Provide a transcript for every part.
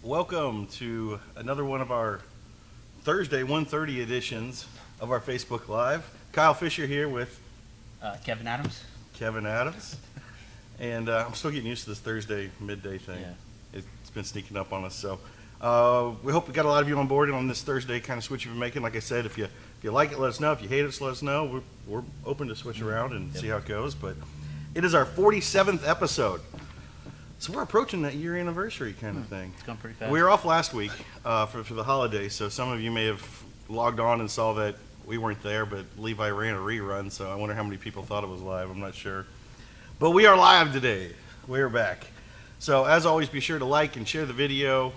Welcome to another one of our Thursday 1:30 editions of our Facebook Live. Kyle Fisher here with Kevin Adams. Kevin Adams. And I'm still getting used to this Thursday midday thing. Yeah. It's been sneaking up on us. So we hope we got a lot of you on board on this Thursday kind of switch you've been making. Like I said, if you like it, let us know. If you hate it, let us know. We're open to switch around and see how it goes. But it is our 47th episode. So we're approaching that year anniversary kind of thing. It's going pretty fast. We were off last week for the holiday, so some of you may have logged on and saw that we weren't there, but Levi ran a rerun, so I wonder how many people thought it was live. I'm not sure. But we are live today. We're back. So as always, be sure to like and share the video.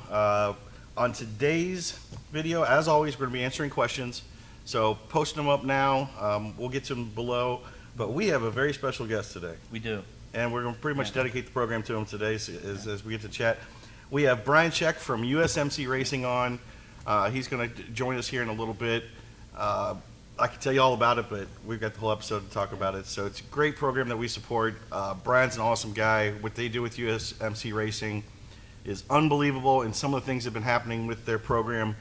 On today's video, as always, we're going to be answering questions. So post them up now. We'll get to them below. But we have a very special guest today. We do. And we're going to pretty much dedicate the program to him today as we get to chat. We have Brian Czech from USMC Racing on. He's going to join us here in a little bit. I can tell you all about it, but we've got the whole episode to talk about it. So it's a great program that we support. Brian's an awesome guy. What they do with USMC Racing is unbelievable, and some of the things that have been happening with their program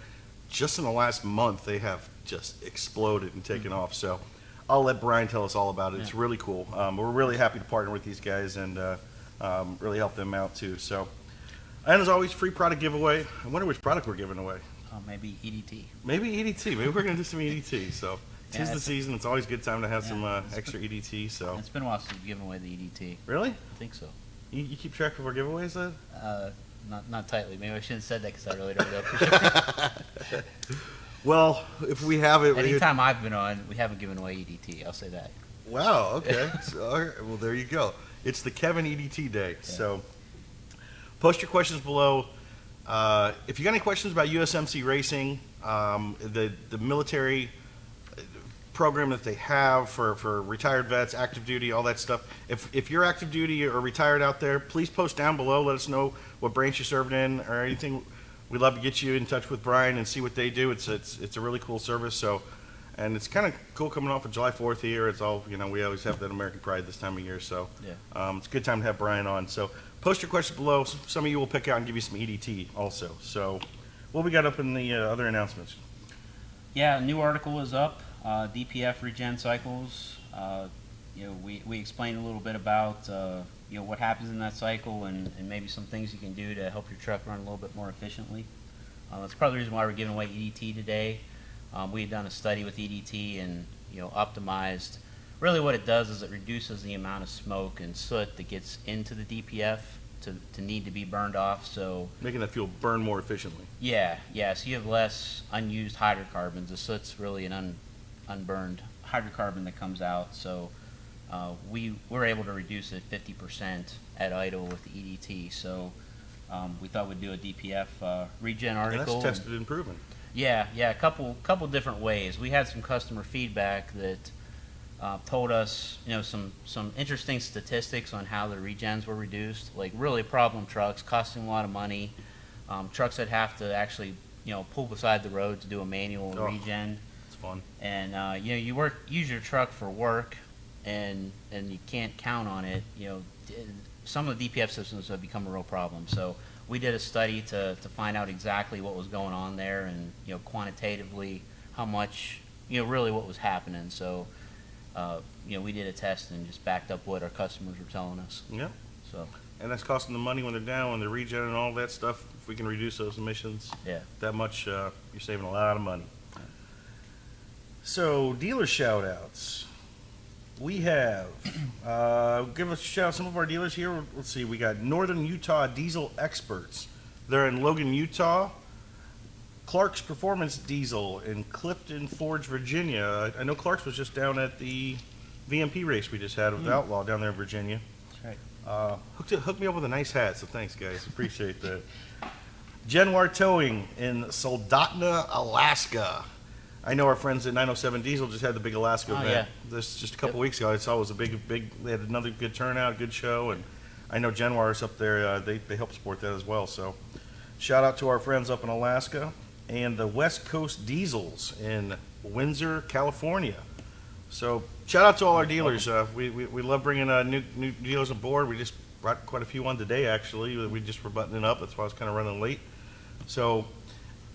just in the last month, they have just exploded and taken off. So I'll let Brian tell us all about it. It's really cool. We're really happy to partner with these guys and really help them out too. So, and as always, free product giveaway. I wonder which product we're giving away. Maybe EDT. Maybe EDT. Maybe we're going to do some EDT. So, tis the season. It's always a good time to have some extra EDT. So, It's been a while since we've given away the EDT. Really? I think so. You keep track of our giveaways then? Not tightly. Maybe I shouldn't have said that because I really don't know for sure. Well, if we have it, Anytime I've been on, we haven't given away EDT. I'll say that. Wow. Okay. So, all right, well, there you go. It's the Kevin EDT day. So, post your questions below. If you got any questions about USMC Racing, the military program that they have for retired vets, active duty, all that stuff. If you're active duty or retired out there, please post down below. Let us know what branch you served in or anything. We'd love to get you in touch with Brian and see what they do. It's a really cool service. So, and it's kind of cool coming off of July 4th here. It's all, we always have that American pride this time of year. So it's a good time to have Brian on. So post your questions below. Some of you will pick out and give you some EDT also. So what we got up in the other announcements? Yeah, a new article is up. DPF Regen cycles. We explained a little bit about what happens in that cycle and maybe some things you can do to help your truck run a little bit more efficiently. That's part of the reason why we're giving away EDT today. We had done a study with EDT and optimized. Really, what it does is it reduces the amount of smoke and soot that gets into the DPF to need to be burned off. So making that fuel burn more efficiently. Yeah. So you have less unused hydrocarbons. The soot's really an unburned hydrocarbon that comes out. So we were able to reduce it 50% at idle with the EDT. So we thought we'd do a DPF regen article. And that's tested and proven. Yeah, a couple different ways. We had some customer feedback that told us, some interesting statistics on how the regens were reduced. Like really problem trucks costing a lot of money, trucks that have to actually, pull beside the road to do a manual regen. It's fun. And you use your truck for work, and you can't count on it. Some of the DPF systems have become a real problem. So we did a study to find out exactly what was going on there and quantitatively how much really what was happening. So we did a test and just backed up what our customers were telling us. Yeah. So. And that's costing them money when they're down, when they're regen and all that stuff. If we can reduce those emissions, that much, you're saving a lot of money. So dealer shout outs. We have, give a shout out some of our dealers here. Let's see, we got Northern Utah Diesel Experts. They're in Logan, Utah. Clark's Performance Diesel in Clifton Forge, Virginia. I know Clark's was just down at the VMP race we just had with Outlaw down there in Virginia. That's right. Hooked me up with a nice hat, so thanks guys, appreciate that. Jenwar Towing in Soldotna, Alaska. I know our friends at 907 Diesel just had the big Alaska event. Yeah. This just a couple weeks ago. I saw it was a big. They had another good turnout, good show, and I know Jenwar's up there. They help support that as well. So, shout out to our friends up in Alaska and the West Coast Diesels in Windsor, California. So, shout out to all our dealers. We love bringing new dealers aboard. We just brought quite a few on today. Actually, we just were buttoning up. That's why I was kind of running late. So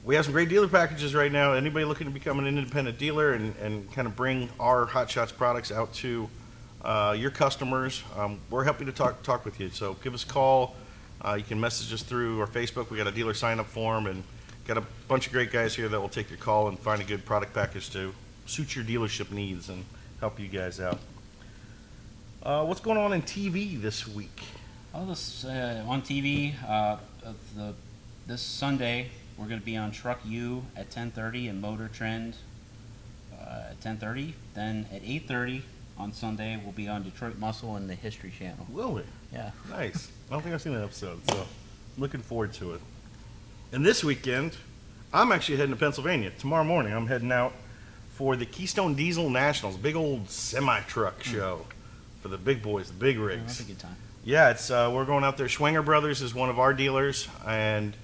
we have some great dealer packages right now. Anybody looking to become an independent dealer and kind of bring our Hot Shots products out to your customers, we're happy to talk with you. So give us a call. You can message us through our Facebook. We got a dealer sign-up form, and got a bunch of great guys here that will take your call and find a good product package to suit your dealership needs and help you guys out. What's going on in TV this week? Oh, this on TV. This Sunday we're going to be on TruckU at 10:30 and MotorTrend at 10:30. Then at 8:30 on Sunday we'll be on Detroit Muscle and the History Channel. Will we? Yeah. Nice. I don't think I've seen that episode, so looking forward to it. And this weekend, I'm actually heading to Pennsylvania. Tomorrow morning, I'm heading out for the Keystone Diesel Nationals, big old semi-truck show for the big boys, the big Oh, rigs. that's a good time. Yeah, it's we're going out there. Schwanger Brothers is one of our dealers, and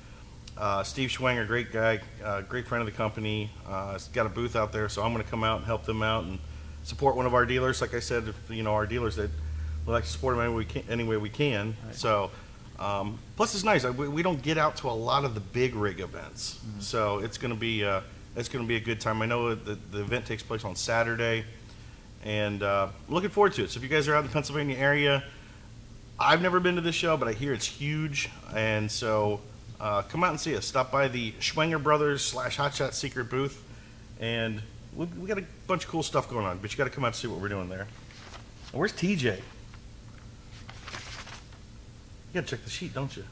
Steve Schwanger, great guy, great friend of the company. He's got a booth out there, so I'm going to come out and help them out and support one of our dealers. Like I said, our dealers that we like to support them any way we can. Right. So, plus it's nice. We don't get out to a lot of the big rig events, so it's going to be a good time. I know the event takes place on Saturday, and looking forward to it. So if you guys are out in the Pennsylvania area, I've never been to this show, but I hear it's huge, and so come out and see us. Stop by the Schwanger Brothers / Hot Shot Secret booth, and we got a bunch of cool stuff going on, but you got to come out and see what we're doing there. Where's TJ? You got to check the sheet, don't you?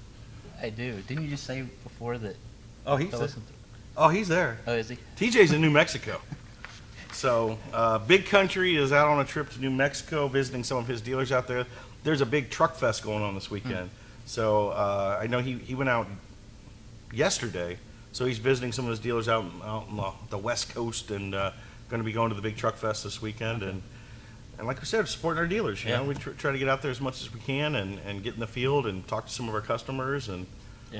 I do. Didn't you just say before that? Oh, he's to there. listen to- Oh, he's there. Oh, is he? TJ's in New Mexico. So, Big Country is out on a trip to New Mexico, visiting some of his dealers out there. There's a big truck fest going on this weekend. So, I know he went out yesterday, so he's visiting some of his dealers out in the West Coast, and going to be going to the big truck fest this weekend. And like we said, supporting our dealers. You know, we try to get out there as much as we can and get in the field and talk to some of our customers. And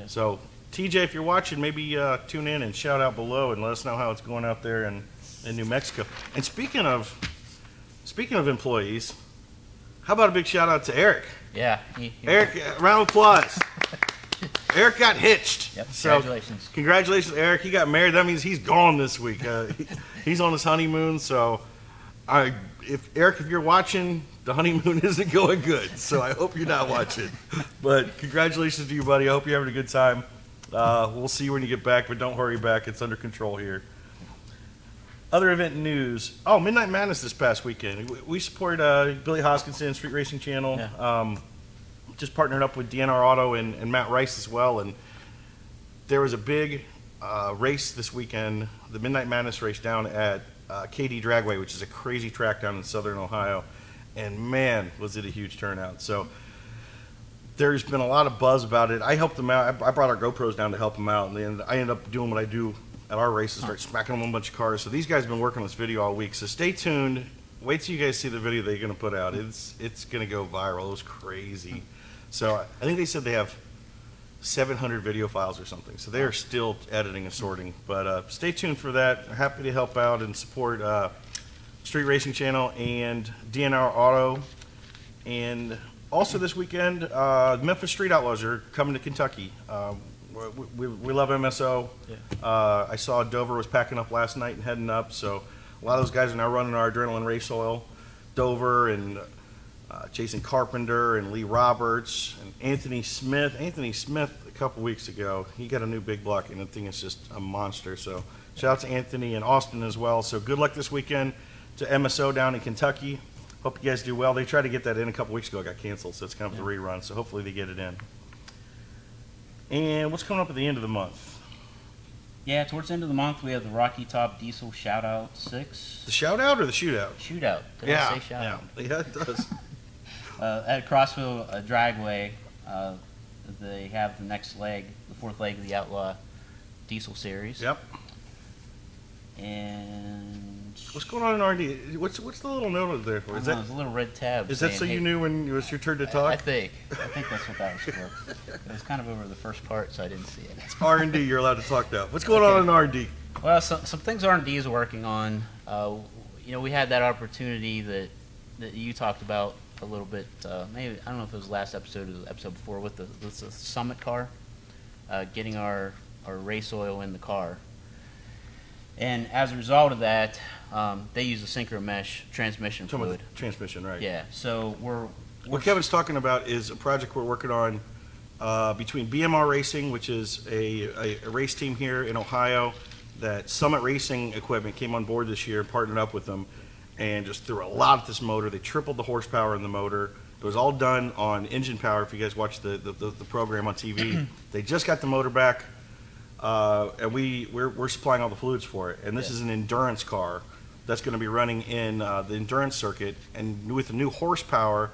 so, TJ, if you're watching, maybe tune in and shout out below and let us know how it's going out there in New Mexico. And speaking of employees, how about a big shout out to Eric? Yeah. Eric, round of applause. Eric got hitched. Yep. So, Congratulations. Congratulations, Eric. He got married. That means he's gone this week. He's on his honeymoon. So, if you're watching, the honeymoon isn't going good. So I hope you're not watching. But congratulations to you, buddy. I hope you're having a good time. We'll see you when you get back, but don't hurry back. It's under control here. Other event news. Oh, Midnight Madness this past weekend. We support Billy Hoskinson, Street Racing Channel. Yeah. Just partnered up with DNR Auto and Matt Rice as well. And there was a big race this weekend, the Midnight Madness race down at KD Dragway, which is a crazy track down in southern Ohio. And man, was it a huge turnout. So there's been a lot of buzz about it. I helped them out. I brought our GoPros down to help them out. And then I ended up doing what I do at our races, start smacking them on a bunch of cars. So these guys have been working on this video all week. So stay tuned. Wait till you guys see the video they're going to put out. It's going to go viral. It was crazy. So I think they said they have 700 video files or something. So they are still editing and sorting. But stay tuned for that. We're happy to help out and support Street Racing Channel and DNR Auto. And also this weekend, Memphis Street Outlaws are coming to Kentucky. We love MSO. Yeah. I saw Dover was packing up last night and heading up. So a lot of those guys are now running our Adrenaline Race Oil. Dover and Jason Carpenter and Lee Roberts and Anthony Smith. Anthony Smith, a couple weeks ago, he got a new big block, and the thing is just a monster. So shout out to Anthony and Austin as well. So good luck this weekend to MSO down in Kentucky. Hope you guys do well. They tried to get that in a couple weeks ago. It got canceled, so it's kind of a rerun. So hopefully they get it in. And what's coming up at the end of the month? Yeah, towards the end of the month, we have the Rocky Top Diesel Shoutout 6. The shout-out or the shootout? Shootout. Did I say shoutout? Yeah, it does. At Crossville Dragway, they have the next leg, the fourth leg of the Outlaw Diesel Series. Yep. And What's going on in R&D? What's the little note over there for? I don't know, there's a little red tab. Is that saying, so hey, you knew when it was your turn to I talk? think that's what that was for. It was kind of over the first part, so I didn't see it. R&D, you're allowed to talk now. What's going on in R&D? Well, some things R&D is working on. We had that opportunity that you talked about a little bit. Maybe I don't know if it was last episode or the episode before with the Summit car, getting our or race oil in the car. And as a result of that, they use a synchro mesh transmission fluid. Transmission, right? Yeah. So what Kevin's talking about is a project we're working on between BMR Racing, which is a race team here in Ohio, that Summit Racing Equipment came on board this year, partnered up with them, and just threw a lot at this motor. They tripled the horsepower in the motor. It was all done on engine power. If you guys watch the program on TV, they just got the motor back. And we're supplying all the fluids for it. And this is an endurance car that's going to be running in the endurance circuit, and with the new horsepower,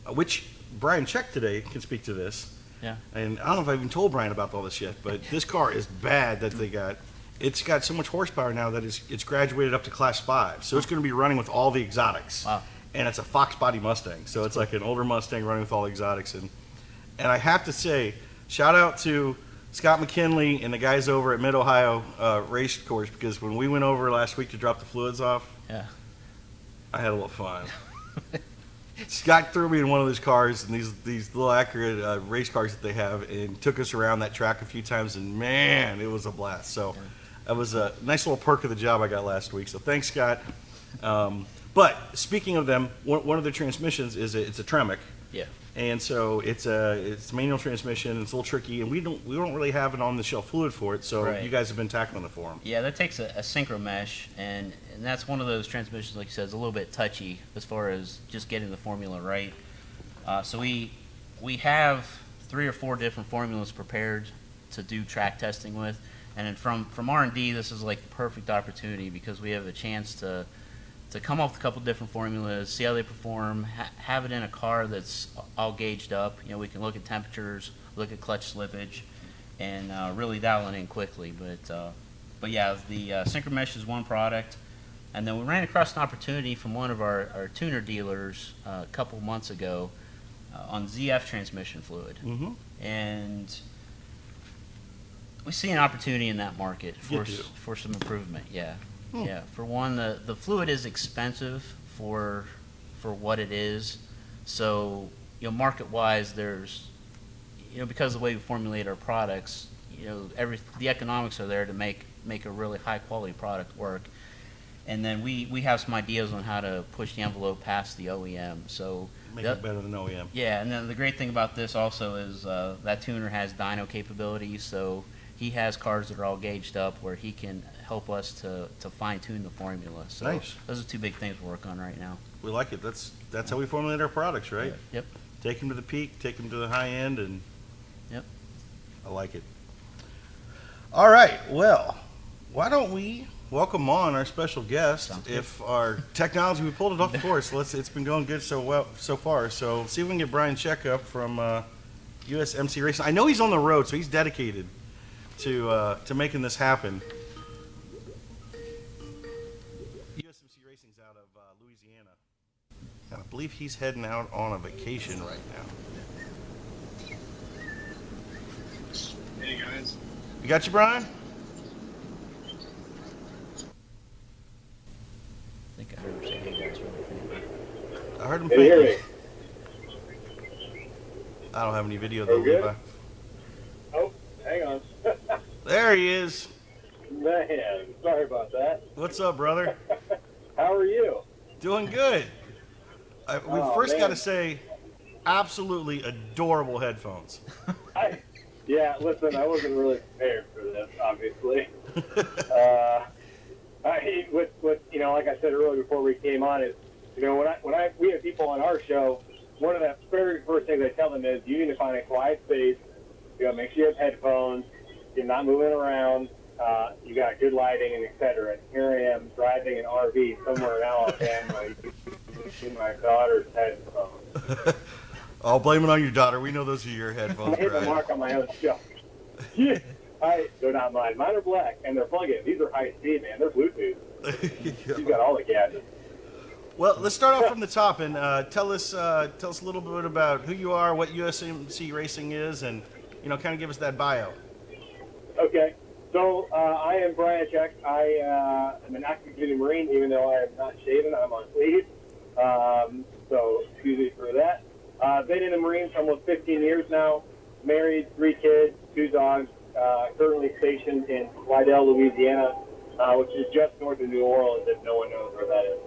which Brian Czech today can speak to this. Yeah. And I don't know if I even told Brian about all this yet, but this car is bad that they got. It's got so much horsepower now that it's graduated up to Class 5. So it's going to be running with all the exotics. Wow. And it's a Fox body Mustang. So it's like an older Mustang running with all the exotics. And I have to say, shout out to Scott McKinley and the guys over at Mid-Ohio Race Course, because when we went over last week to drop the fluids off, Yeah. I had a little fun. Scott threw me in one of those cars, and these little accurate race cars that they have, and took us around that track a few times, and man, it was a blast. So that was a nice little perk of the job I got last week. So thanks, Scott. But speaking of them, one of their transmissions it's a Tremec. Yeah. And so it's manual transmission. It's a little tricky, and we don't really have an on-the-shelf fluid for it. So Right. you guys have been tackling it for them. Yeah, that takes a synchro mesh, and that's one of those transmissions, like you said, is a little bit touchy as far as just getting the formula right. So we have 3 or 4 different formulas prepared to do track testing with, and then from R&D, this is like the perfect opportunity because we have a chance to come up with a couple different formulas, see how they perform, have it in a car that's all gauged up. You know, we can look at temperatures, look at clutch slippage, and really dial it in quickly. But yeah, the synchro mesh is one product, and then we ran across an opportunity from one of our tuner dealers a couple months ago on ZF transmission fluid, Mm-hmm. and we see an opportunity in that market You do. for some improvement. Yeah. Hmm. Yeah, for one, the fluid is expensive for what it is. So, you know, market-wise, there's, you know, because of the way we formulate our products, you know, the economics are there to make a really high-quality product work. And then we have some ideas on how to push the envelope past the OEM. So Make it better than OEM. yeah, and then the great thing about this also is that tuner has dyno capabilities, so he has cars that are all gauged up where he can help us to fine-tune the formula. So Nice. those are 2 big things we're working on right now. We like it. That's how we formulate our products, right? Yep. Take them to the peak, take them to the high end, and Yep. I like it. All right, well, why don't we welcome on our special guest? Sounds good. If our technology, we pulled it off the course. It's been going good so far. So see if we can get Brian Czech up from USMC Racing. I know he's on the road, so he's dedicated to making this happen. USMC Racing's out of Louisiana, and I believe he's heading out on a vacation right now. Hey guys. You got you, Brian? I think I heard him say, hey, guys, really faint. I heard him Can you hear me? faintly. I don't have any video though, Oh, good? Levi. Oh, hang on. There he is. Man, sorry about that. What's up, brother? How are you? Doing good. We Oh, first man. got to say, absolutely adorable headphones. Yeah, listen, I wasn't really prepared for this, obviously. What you know, like I said earlier before we came on, is, you know, when we have people on our show, one of the very first things I tell them is you need to find a quiet space. You know, make sure you have headphones. You're not moving around. You got good lighting and etc. And here I am driving an RV somewhere in Alabama using my daughter's headphones. I'll blame it on your daughter. We know those are your headphones, I hit the right? mark on my own show. Yeah, they're not mine. Mine are black, and they're plug-in. These are high speed, man. They're Bluetooth. She's got all the gadgets. Well, let's start off from the top and tell us a little bit about who you are, what USMC Racing is, and kind of give us that bio. Okay, so I am Brian Czech. I am an active duty Marine, even though I am not shaven. I'm on leave. So excuse me for that. Been in the Marines for almost 15 years now. Married, 3 kids, 2 dogs. currently stationed in Slidell, Louisiana, which is just north of New Orleans, if no one knows where that is.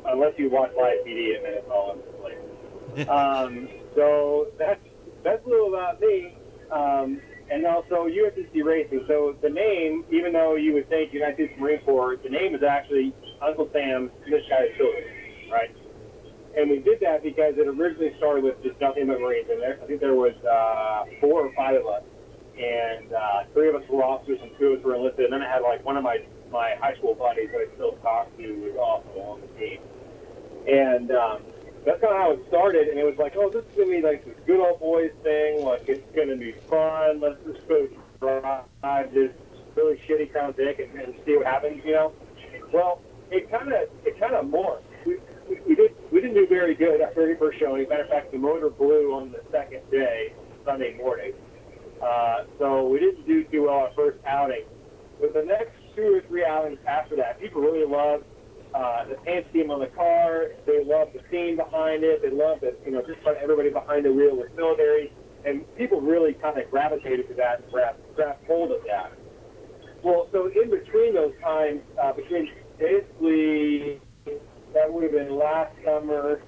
Unless you watch live PD, and then it's all over the place. So that's a little about me. And also USMC Racing. So the name, even though you would think United States Marine Corps, the name is actually Uncle Sam's Misguided Children, right? And we did that because it originally started with just nothing but Marines. And I think there was 4 or 5 of us. And 3 of us were officers and 2 of us were enlisted. And then I had like one of my high school buddies that I still talk to who was also on the team. And that's kind of how it started. And it was like, oh, this is going to be like this good old boys thing. Like, it's going to be fun. Let's just go drive this really shitty Crown Vic and see what happens, you know? Well, it kind of morphed. We didn't do very good our very first showing. As a matter of fact, the motor blew on the second day, Sunday morning. So we didn't do too well our first outing. But the next 2 or 3 outings after that, people really loved the paint scheme on the car. They loved the scene behind it. They loved that, you know, just about everybody behind the wheel was military. And people really kind of gravitated to that and grabbed hold of that. Well, so in between those times, between basically that would have been last summer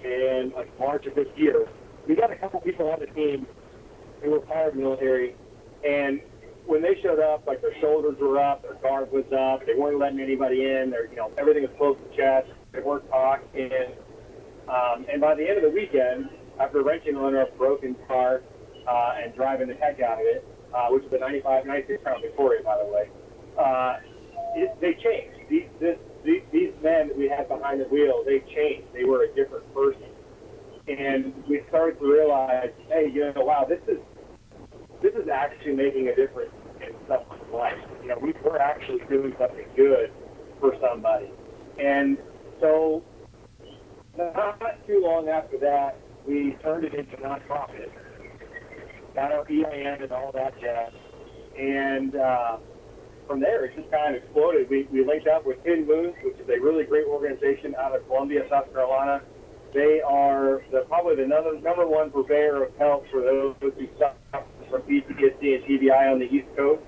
and like March of this year, we got a couple people on the team who were prior military, and when they showed up, like their shoulders were up, their guard was up, they weren't letting anybody in, everything was close to chest, they weren't talking, and by the end of the weekend, after wrenching under a broken car and driving the heck out of it, which was a 96 pound Victoria, by the way, they changed. These men that we had behind the wheel, they changed. They were a different person. And we started to realize, hey, wow, this is actually making a difference in someone's life. We're actually doing something good for somebody. And so not too long after that, we turned it into a nonprofit, got our EIN and all that jazz. And from there, it just kind of exploded. We linked up with Hidden Moons, which is a really great organization out of Columbia, South Carolina. They are probably the number one purveyor of help for those who suffer from PTSD and TBI on the East Coast.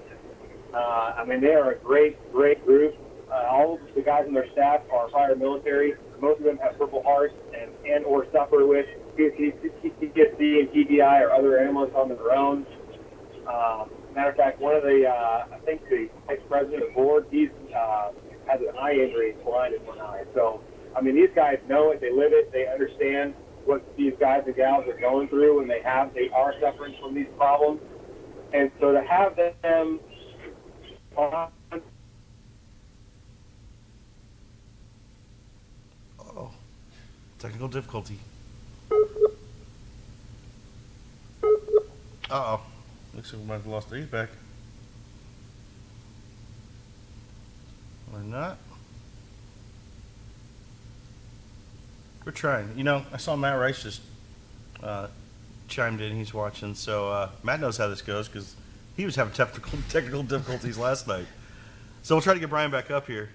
They are a great, great group. All of the guys on their staff are prior military. Most of them have Purple Hearts and or suffer with PTSD and TBI or other ailments on their own. Matter of fact, one of the, I think the ex-president of the board, he's has an eye injury, he's blind in one eye. So, these guys know it, they live it, they understand what these guys and gals are going through, and they are suffering from these problems. And so to have them on. Uh-oh. Technical difficulty. Uh-oh. Looks like we might have lost these back. Or not. We're trying. I saw Matt Rice just chimed in. He's watching. So Matt knows how this goes because he was having technical difficulties last night. So we'll try to get Brian back up here.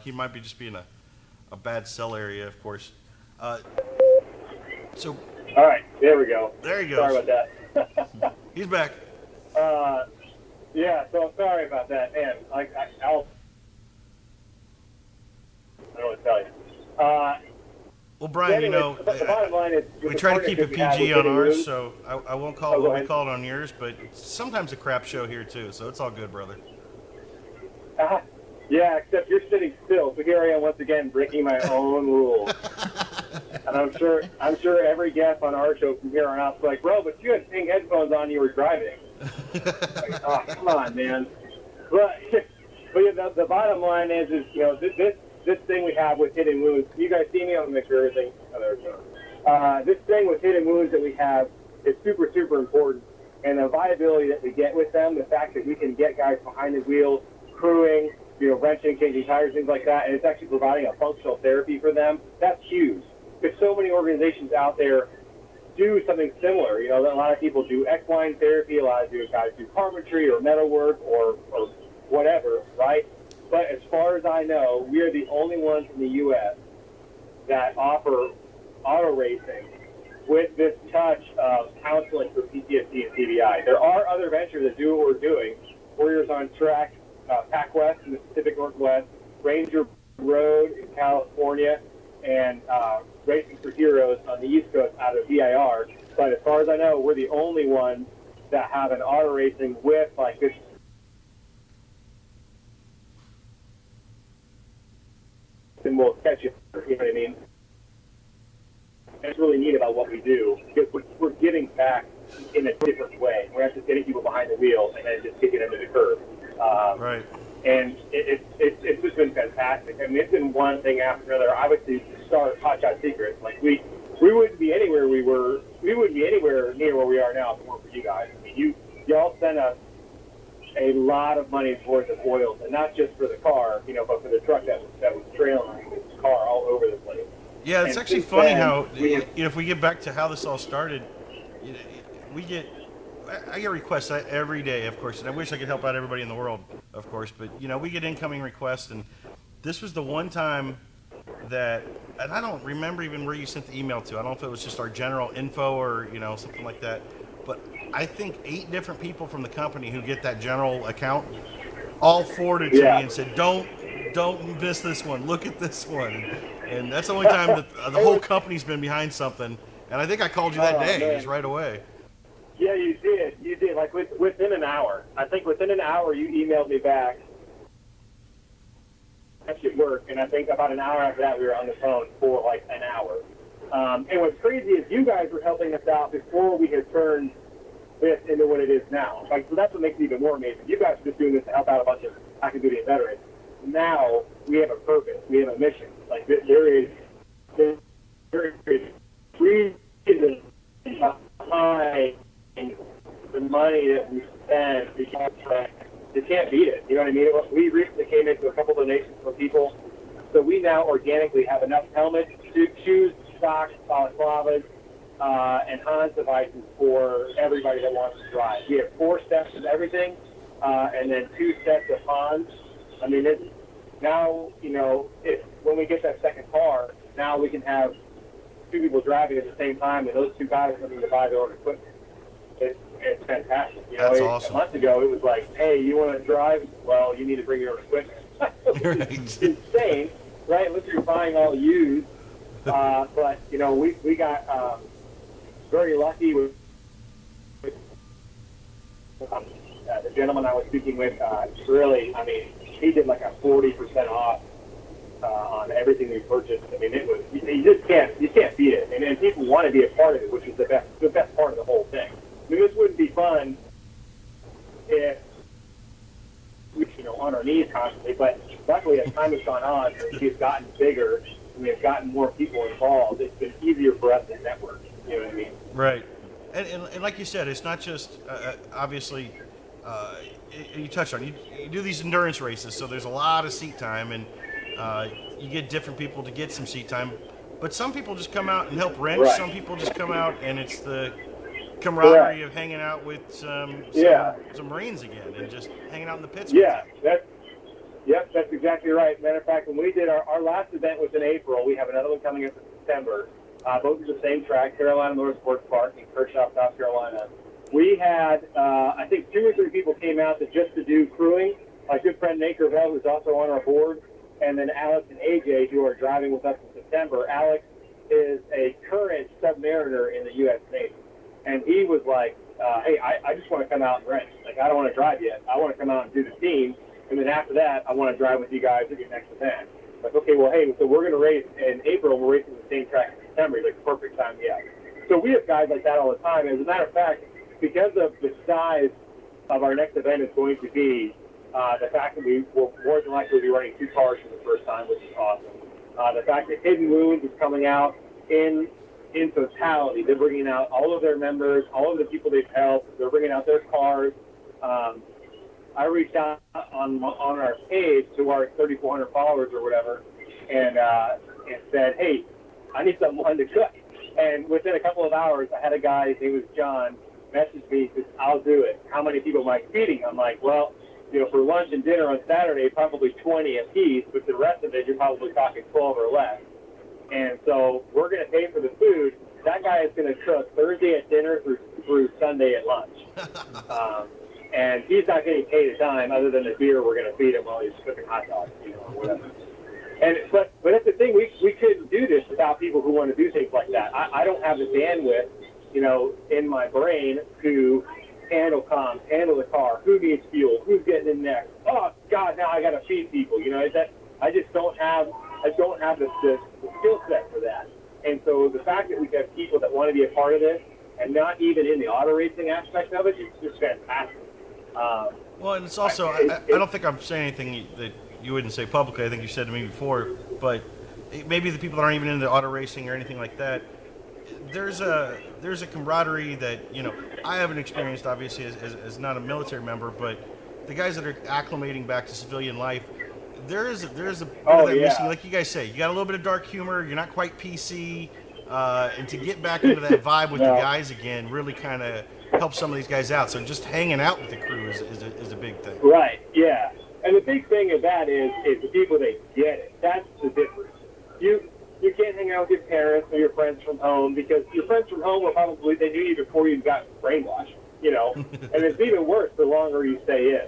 He might be just being a bad cell area, of course. So. All right. There we go. There he goes. Sorry about that. He's back. Yeah, so sorry about that, man. I don't know what to tell you. Well, Brian, anyway, the bottom line is we try to keep it PG on ours, so I won't call it what we call it on yours, but sometimes a crap show here too, so it's all good, brother. Yeah, except you're sitting still, so here I am once again breaking my own rules. And I'm sure every guest on our show from here on out is like, bro, but you had pink headphones on, you were driving. Like, oh, come on, man. But yeah, the bottom line is this thing we have with Hidden Wounds. You guys see me? I'll make sure everything. Oh, there we go. This thing with Hidden Wounds that we have is super, super important. And the viability that we get with them, the fact that we can get guys behind the wheel, crewing, wrenching, changing tires, things like that, and it's actually providing a functional therapy for them, that's huge. There's so many organizations out there do something similar. A lot of people do equine therapy, a lot of guys do carpentry or metalwork or whatever, right? But as far as I know, we are the only ones in the U.S. that offer auto racing with this touch of counseling for PTSD and TBI. There are other ventures that do what we're doing. Warriors on Track, Pac West in the Pacific Northwest, Ranger Road in California, and Racing for Heroes on the East Coast out of VIR. But as far as I know, we're the only ones that have an auto racing with like this. And we'll catch you. You know what I mean? That's really neat about what we do because we're giving back in a different way. We're not just getting people behind the wheel and then just kicking them to the curb. Right. And it's just been fantastic. I mean, it's been one thing after another. Obviously, to start Hot Shot Secrets, like we wouldn't be anywhere we wouldn't be anywhere near where we are now if it weren't for you guys. I mean, y'all sent us a lot of money towards the oils, and not just for the car, you know, but for the truck that was trailing this car all over the place. Yeah, it's And actually since funny then, how, if we get back to how this all started, I get requests every day, of course, and I wish I could help out everybody in the world, of course, but, you know, we get incoming requests, and this was the one time that, and I don't remember even where you sent the email to. I don't know if it was just our general info or, you know, something like that, but I think 8 different people from the company who get that general account all forwarded to me and said, don't miss this one. Look at this one. And that's the only time that the whole company's been behind something. And I think I called you that day, just right away. Yeah, you did. You did. Like within an hour. I think within an hour you emailed me back. That should work. And I think about an hour after that we were on the phone for like an hour. And what's crazy is you guys were helping us out before we had turned this into what it is now. Like, so that's what makes it even more amazing. You guys are just doing this to help out a bunch of active duty and veterans. Now we have a purpose. We have a mission. Like there is reason behind the money that we spend because you can't beat it. You know what I mean? We recently came into a couple donations from people, so we now organically have enough helmets, shoes, socks, balaclavas, and Hans devices for everybody that wants to drive. We have 4 sets of everything, and then 2 sets of Hans. I mean, it's now, you know, when we get that second car, now we can have 2 people driving at the same time, and those 2 guys are going to buy their own equipment. It's fantastic. You know, That's awesome. A month ago, it was like, hey, you want to drive? Well, you need to bring your own equipment. It's insane, right? Unless you're buying all used. But, you know, we got very lucky with the gentleman I was speaking with. Really, I mean, he did like a 40% off on everything we purchased. I mean, it was, you can't beat it. And people want to be a part of it, which is the best part of the whole thing. I mean, this wouldn't be fun if we, you know, on our knees constantly, but luckily as time has gone on, we've gotten bigger and we've gotten more people involved. It's been easier for us to network. You know what I mean? Right. And like you said, it's not just, obviously, you touched on, you do these endurance races, so there's a lot of seat time, and you get different people to get some seat time. But some people just come out and help wrench. Right. Some people just come out, and it's the camaraderie of hanging out with some Marines again and just hanging out in the pits. Yeah, that's exactly right. Matter of fact, when we did our last event was in April. We have another one coming up in September. Both at the same track, Carolina Motorsports Park in Kershaw, South Carolina. We had, I think, 2 or 3 people came out to do crewing. My good friend Nate Gravel, who's also on our board, and then Alex and AJ, who are driving with us in September. Alex is a current submariner in the U.S. Navy. And he was like, hey, I just want to come out and wrench. Like, I don't want to drive yet. I want to come out and do the team. And then after that, I want to drive with you guys at your next event. Like, okay, well, hey, so we're going to race in April. We're racing the same track in September. He's like, perfect time, yeah. So we have guys like that all the time. As a matter of fact, because of the size of our next event is going to be the fact that we will more than likely be running 2 cars for the first time, which is awesome. The fact that Hidden Wounds is coming out in totality. They're bringing out all of their members, all of the people they've helped. They're bringing out their cars. I reached out on our page to our 3,400 followers or whatever, and said, hey, I need someone to cook. And within a couple of hours, I had a guy, his name was John, message me, says, I'll do it. How many people am I feeding? I'm like, well, you know, for lunch and dinner on Saturday, probably 20 apiece, but the rest of it, you're probably talking 12 or less. And so we're going to pay for the food, that guy is going to cook Thursday at dinner through Sunday at lunch. And he's not getting paid a dime other than the beer we're going to feed him while he's cooking hot dogs, or whatever. But that's the thing, we couldn't do this without people who want to do things like that. I don't have the bandwidth, in my brain to handle comms, handle the car, who needs fuel, who's getting in next. Oh God, now I got to feed people. I just don't have the skill set for that. And so the fact that we have people that want to be a part of this and not even in the auto racing aspect of it, it's just fantastic. Well, and it's also, I don't think I'm saying anything that you wouldn't say publicly. I think you said to me before, but maybe the people that aren't even into auto racing or anything like that, there's a camaraderie that, I haven't experienced, obviously, as not a military member, but the guys that are acclimating back to civilian life, there's a bit of that missing. Like you guys say, you got a little bit of dark humor, you're not quite PC, and to get back into that vibe with the guys again really kind of helps some of these guys out. So just hanging out with the crew is a big thing. Right, yeah. And the big thing of that is the people that get it. That's the difference. You can't hang out with your parents or your friends from home because your friends from home were probably, they knew you before you got brainwashed, and it's even worse the longer you stay in.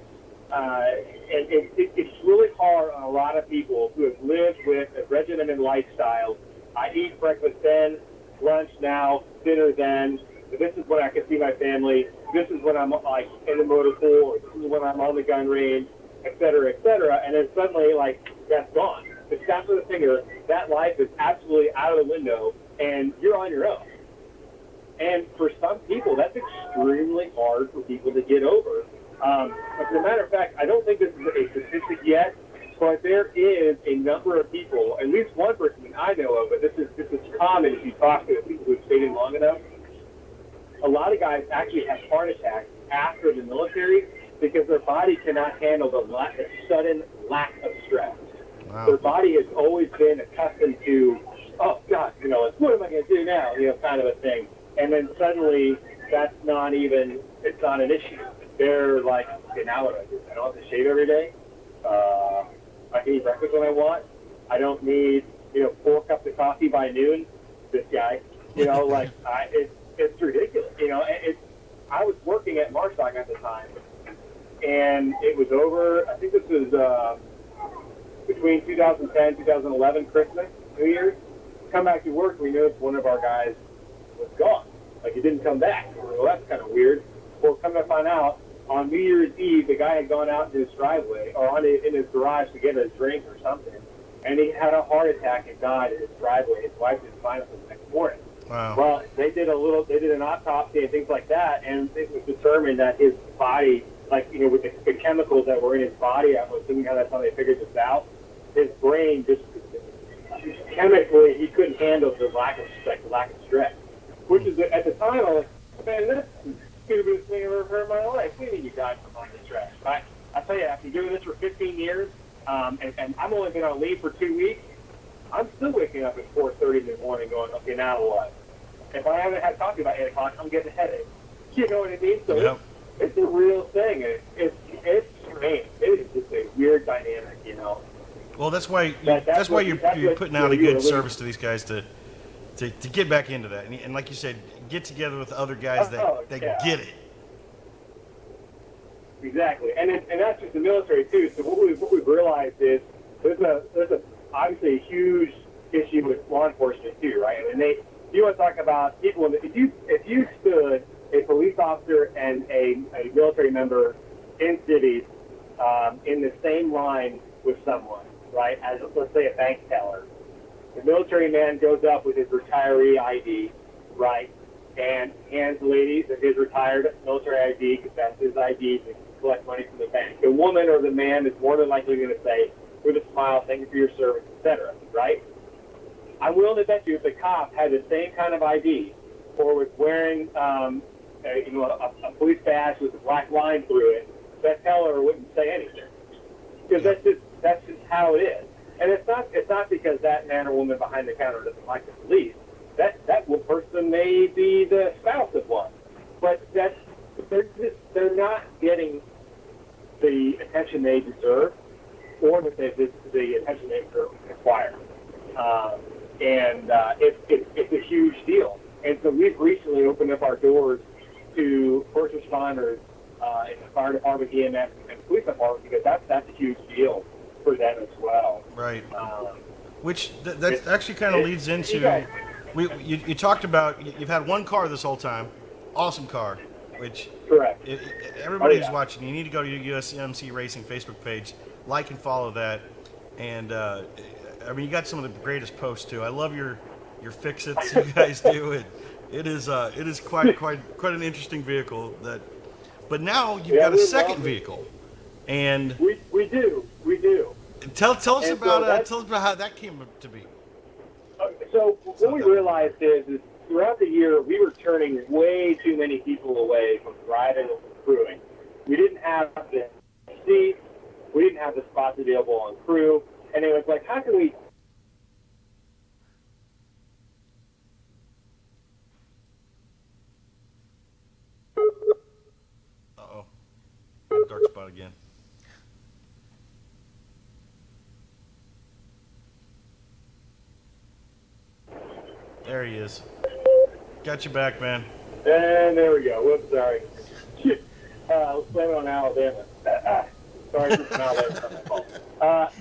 And it's really hard on a lot of people who have lived with a regimented lifestyle. I eat breakfast then, lunch now, dinner then. This is when I can see my family. This is when I'm like in the motor pool, or this is when I'm on the gun range, et cetera, and then suddenly, that's gone. The snap of the finger, that life is absolutely out of the window, and you're on your own. And for some people, that's extremely hard for people to get over. As a matter of fact, I don't think this is a statistic yet, but there is a number of people, at least one person that I know of, but this is common if you talk to people who have stayed in long enough. A lot of guys actually have heart attacks after the military because their body cannot handle the sudden lack of stress. Wow. Their body has always been accustomed to, oh God, what am I going to do now? Kind of a thing. And then suddenly, it's not an issue. They're like, okay, now what do I do? I don't have to shave every day. I can eat breakfast when I want. I don't need, 4 cups of coffee by noon. This guy, it's ridiculous. I was working at Marstock at the time, and it was over, I think this was between 2010 2011, Christmas, New Year's. Come back to work, we noticed one of our guys was gone. He didn't come back. Well, that's kind of weird. Well, come to find out, on New Year's Eve, the guy had gone out into his driveway, or in his garage to get a drink or something, and he had a heart attack and died in his driveway. His wife didn't find him the next morning. Wow. Well, they did an autopsy and things like that, and it was determined that his body, with the chemicals that were in his body, I'm assuming that's how they figured this out, his brain just chemically, he couldn't handle the lack of stress. Which is, at the time, I was like, man, that's the stupidest thing I've ever heard in my life. What do you mean you died from lack of stress? But I tell you, after doing this for 15 years, and I've only been on leave for 2 weeks, I'm still waking up at 4:30 in the morning going, okay, now what? If I haven't had coffee by 8 o'clock, I'm getting a headache. You know what I mean? So it's a real thing. It's strange. It is just a weird dynamic, Well, that's why you're putting out a good service to these guys to get back into that, and like you said, get together with other guys that get it. Exactly, and that's just the military too. So what we've realized is there's obviously a huge issue with law enforcement too, right? And you want to talk about people. If you stood a police officer and a military member in cities in the same line with someone, right? As let's say a bank teller, the military man goes up with his retiree ID, right, and hands the lady his retired military ID because that's his ID to collect money from the bank. The woman or the man is more than likely going to say, with a smile, thank you for your service, etc., right? I'm willing to bet you if the cop had the same kind of ID or was wearing a police badge with a black line through it, that teller wouldn't say anything because that's just how it is. And it's not because that man or woman behind the counter doesn't like the police. That person may be the spouse of one, but they're not getting the attention they deserve or the attention they require. And it's a huge deal. And so we've recently opened up our doors to first responders in the fire department, EMS, and police department, because that's a huge deal for them as well. Right. Um, Which that actually kind of leads into, you talked about, you've had one car this whole time, awesome car, which correct. Everybody who's watching, you need to go to your USMC Racing Facebook page, like and follow that, and I mean, you got some of the greatest posts too. I love your fix-its you guys do. It is quite an interesting vehicle. But now you've got a second vehicle, and we do. Tell us about how that came to be. So what we realized is throughout the year we were turning way too many people away from driving and from crewing. We didn't have the seats, we didn't have the spots available on crew, and it was like, how can we? Uh-oh, dark spot again. There he is. Got you back, man. And there we go. Whoops, sorry. Let's blame it on Alabama. Sorry for Alabama.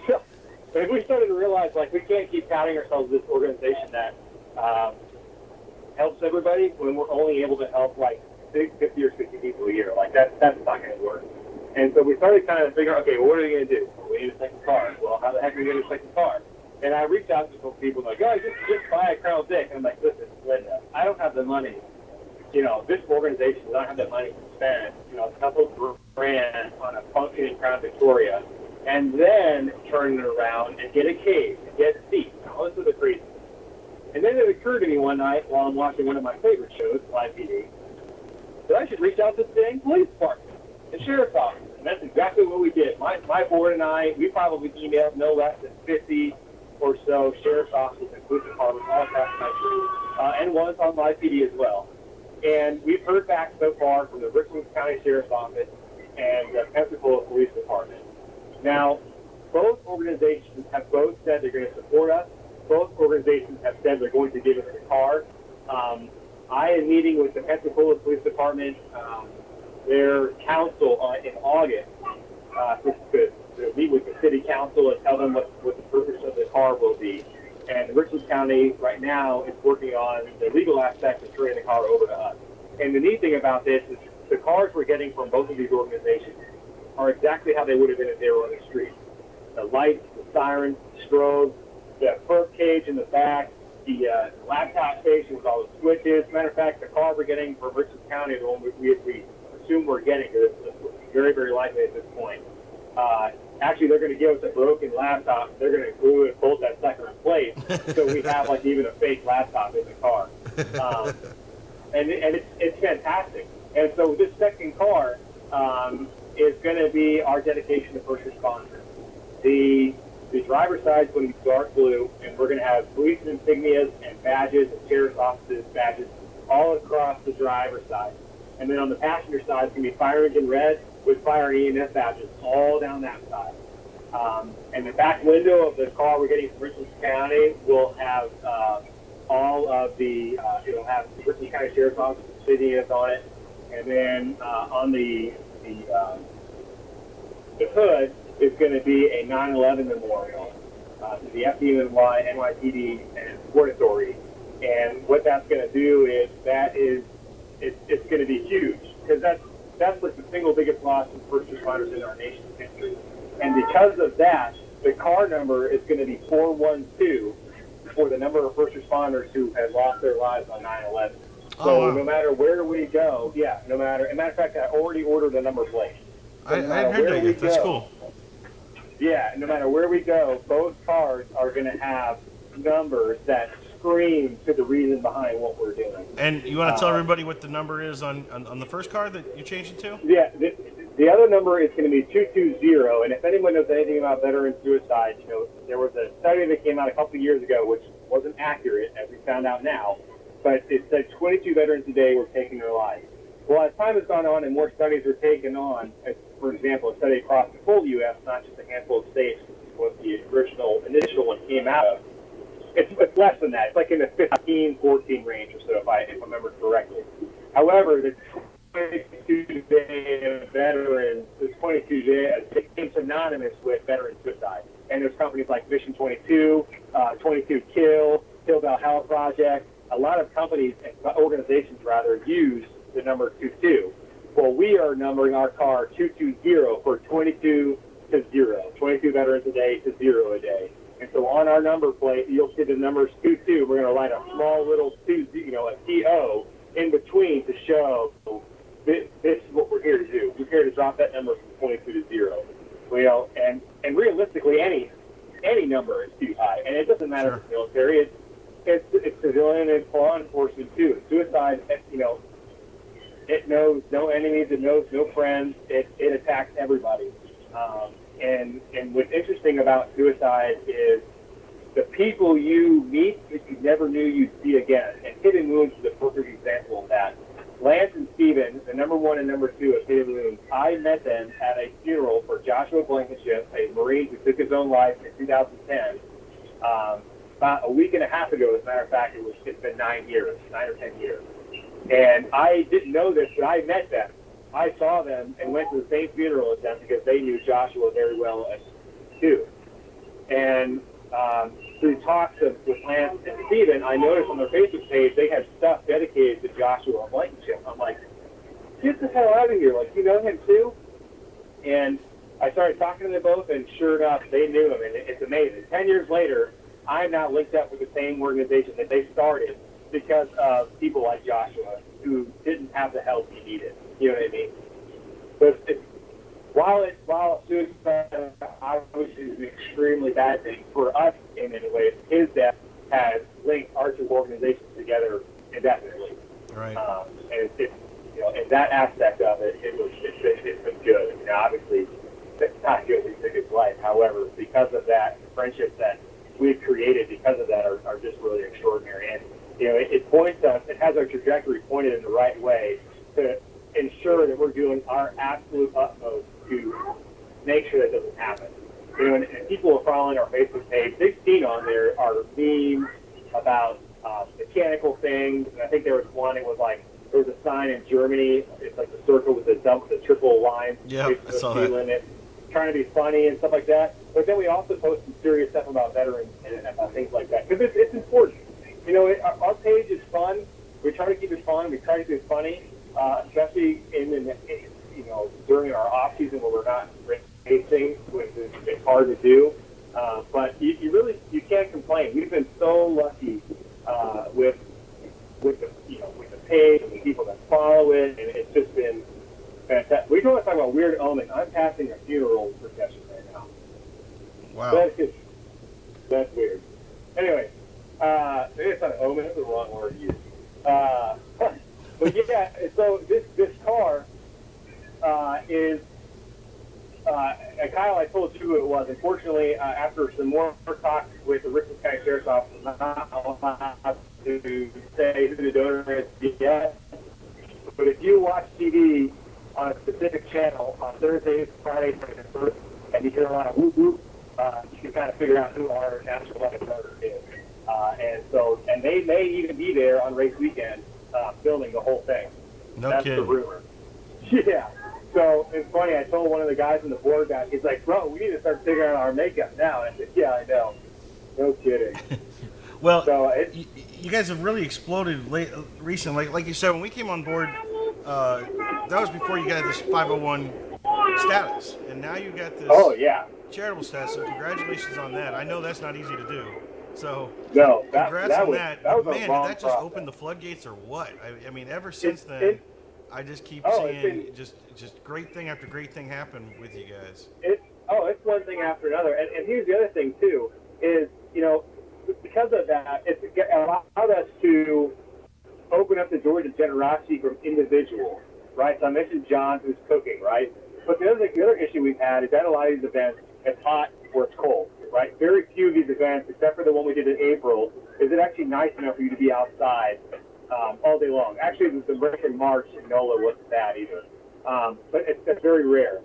So we started to realize, like, we can't keep touting ourselves as this organization that helps everybody when we're only able to help, like, 50 or 60 people a year. Like, that's not going to work. And so we started kind of figuring, okay, well, what are we going to do? Well, we need a second car. Well, how the heck are we going to get a second car? And I reached out to some people like, oh, just buy a Crown Vic. And I'm like, listen, Linda, I don't have the money. You know, this organization does not have the money to spend, a couple grand on a functioning Crown Victoria and then turn it around and get a case and get seats. Now, this is the crazy. And then it occurred to me one night while I'm watching one of my favorite shows, Live PD, that I should reach out to the dang police department, the sheriff's office. And that's exactly what we did. My board and I, we probably emailed no less than 50 or so sheriff's offices and police departments all across the country, and ones on Live PD as well. And we've heard back so far from the Richmond County Sheriff's Office and the Pensacola Police Department. Now, both organizations have both said they're going to support us. Both organizations have said they're going to give us a car. I am meeting with the Pensacola Police Department, their council in August, to meet with the city council and tell them what the purpose of the car will be. And Richland County right now is working on the legal aspect of turning the car over to us. And the neat thing about this is the cars we're getting from both of these organizations are exactly how they would have been if they were on the street. The lights, the sirens, the strobes, the perp cage in the back, the laptop station with all the switches. Matter of fact, the car we're getting from Richland County, the one we assume we're getting, because it's very, very likely at this point. Actually, they're going to give us a broken laptop. They're going to glue and bolt that sucker in place, so we have like even a fake laptop in the car. And it's fantastic. And so this second car is going to be our dedication to first responders. The driver's side is going to be dark blue, and we're going to have police insignias and badges and sheriff's offices badges all across the driver's side. And then on the passenger side, it's going to be fire engine red with fire and EMS badges all down that side. And the back window of the car we're getting from Richland County will have all of the, it'll have the Richland County Sheriff's Office insignias on it. And then on the hood is going to be a 9/11 memorial to the FDNY, NYPD, and Port Authority. And what that's going to do is it's going to be huge, because that's like the single biggest loss in first responders in our nation's history. And because of that, the car number is going to be 412 for the number of first responders who had lost their lives on 9/11. So no matter where we go, as a matter of fact, I already ordered a number plate. So I heard that yet. That's cool. Yeah, no matter where we go, both cars are going to have numbers that scream to the reason behind what we're doing. And you want to tell everybody what the number is on the first car that you changed it to? Yeah, the other number is going to be 220. And if anyone knows anything about veteran suicide, there was a study that came out a couple of years ago, which wasn't accurate, as we found out now, but it said 22 veterans a day were taking their lives. Well, as time has gone on and more studies are taken on, as, for example, a study across the full U.S., not just a handful of states, which is what the initial one came out of, it's less than that. It's like in the 15, 14 range or so, if I remember correctly. However, the 22 day veterans, the 22 day became synonymous with veteran suicide. And there's companies like Mission 22, 22 Kill Valhalla Project. A lot of companies, organizations rather, use the number 22. Well, we are numbering our car 220 for 22 to 0. 22 veterans a day to 0 a day. And so on our number plate, you'll see the numbers 22. We're going to write a small little 20, a TO in between to show this is what we're here to do. We're here to drop that number from 22 to 0. And realistically, any number is too high. And it doesn't matter if it's military. It's civilian and law enforcement too. Suicide, it knows no enemies, it knows no friends, it attacks everybody. And what's interesting about suicide is the people you meet that you never knew you'd see again. And Hidden Wounds is a perfect example of that. Lance and Steven, the number 1 and number 2 of Hidden Wounds, I met them at a funeral for Joshua Blankenship, a Marine who took his own life in 2010. About a week and a half ago, as a matter of fact, it's been 9 or 10 years. And I didn't know this, but I met them. I saw them and went to the same funeral as them because they knew Joshua very well as too. And through talks with Lance and Steven, I noticed on their Facebook page they had stuff dedicated to Joshua Blankenship. I'm like, get the hell out of here. Like, you know him too? And I started talking to them both, and sure enough, they knew him. And it's amazing. 10 years later, I'm now linked up with the same organization that they started because of people like Joshua who didn't have the help he needed. You know what I mean? But while suicide obviously is an extremely bad thing for us in many ways, his death has linked our two organizations together indefinitely. Right. And it's in that aspect of it, it's been good. And obviously, it's not good to took his life. However, because of that, the friendships that we've created because of that are just really extraordinary. And it points us, it has our trajectory pointed in the right way to ensure that we're doing our absolute utmost to make sure that doesn't happen. And people are following our Facebook page. They've seen on there our memes about mechanical things. And I think there was one. It was like there was a sign in Germany. It's like the circle with the triple line. Yeah, I saw that. Limit, trying to be funny and stuff like that. But then we also post some serious stuff about veterans and about things like that because it's important. Our page is fun. We try to keep it fun. We try to keep it funny. Especially during our off season where we're not racing, which is it's hard to do. But you can't complain. We've been so lucky with the page and the people that follow it, and it's just been fantastic. We don't want to talk about weird omens. I'm passing a funeral procession right now. Wow. That's weird. Anyway, maybe it's not an omen. It's the wrong word to use. But yeah, so this car is Kyle, I told you who it was. Unfortunately, after some more talks with the Richmond County Sheriff's Office, I'm not allowed to say who the donor is yet. But if you watch TV on a specific channel on Thursdays, Fridays, and you hear a lot of whoop whoop, you can kind of figure out who our national donor is. And they may even be there on race weekend. Filming the whole thing. That's kidding. The rumor. Yeah. So it's funny. I told one of the guys in the board guy, he's like, "Bro, we need to start figuring out our makeup now." And I said, "Yeah, I know. No kidding." Well, so you guys have really exploded recently. Like you said, when we came on board, that was before you got this 501 status, and now you got this charitable status. So congratulations on that. I know that's not easy to do. So congrats on that. Man, did that just open the floodgates or what? I mean, ever since then, I just keep seeing just great thing after great thing happen with you guys. It's one thing after another. And here's the other thing too is because of that, it's allowed us to open up the door to generosity from individuals, right? So I mentioned John who's cooking, right? But the other issue we've had is that a lot of these events, it's hot or it's cold. Right? Very few of these events, except for the one we did in April, is it actually nice enough for you to be outside all day long. Actually, the race in March in NOLA wasn't bad either. But it's very rare.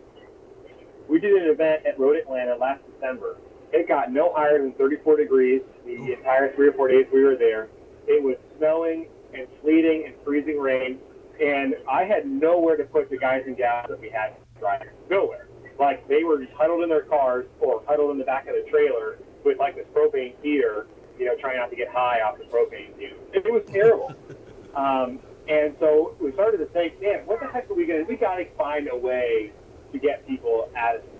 We did an event at Road Atlanta last December, It got no higher than 34 degrees the entire 3 or 4 days we were there. It was snowing and sleeting and freezing rain, and I had nowhere to put the guys and gals that we had driving. Nowhere. Like, they were just huddled in their cars or huddled in the back of the trailer with, like, this propane heater, you know, trying not to get high off the propane fumes. It was terrible. And so we started to think, man, what the heck are we going to do? We got to find a way to get people out of it.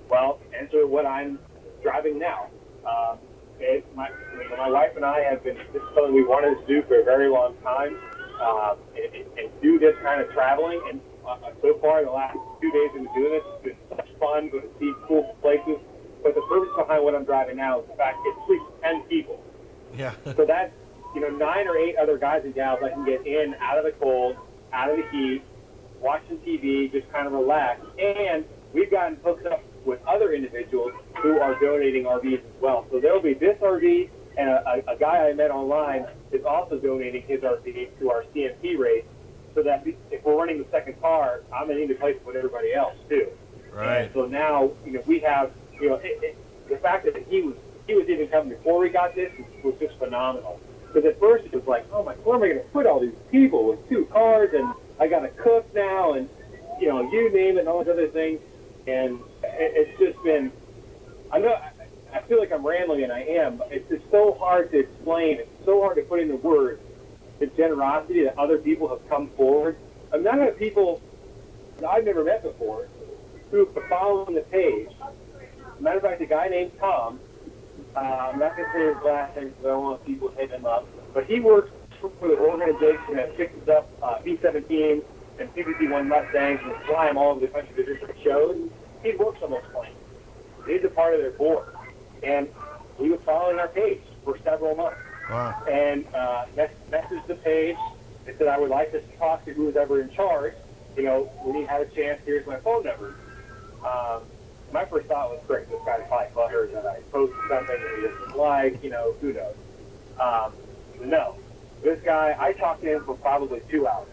Well, enter what I'm driving now. My wife and I have been, this is something we wanted to do for a very long time, and do this kind of traveling. And so far, the last 2 days we've been doing this, it's been such fun, going to see cool places. But the purpose behind what I'm driving now is the fact it sleeps 10 people. Yeah. So that's, 9 or 8 other guys and gals I can get in, out of the cold, out of the heat, watching TV, just kind of relax. And we've gotten hooked up with other individuals who are donating RVs as well. So there'll be this RV, and a guy I met online is also donating his RV to our CMP race, so that if we're running the second car, I'm going to need a place to put everybody else too. Right. And so now, we have, the fact that he was even coming before we got this was just phenomenal. Because at first it was like, oh my, where am I going to put all these people with 2 cars, and I got to cook now, and you name it, and all those other things. And it's just been, I feel like I'm rambling, and I am, but it's just so hard to explain. It's so hard to put into words the generosity that other people have come forward. I'm not of people that I've never met before who are following the page. Matter of fact, a guy named Tom, I'm not going to say his last name because I don't want people to hit him up, but he works for the organization that picks up B-17s and PPP-1 Mustangs and fly them all over the country to different shows. He works on those planes. He's a part of their board. And he was following our page for several months. Wow. And messaged the page and said, I would like to talk to who's ever in charge. When you have a chance, here's my phone number. My first thought was, great, this guy's probably butthurt that I posted something that he doesn't like, who knows. No. This guy, I talked to him for probably 2 hours.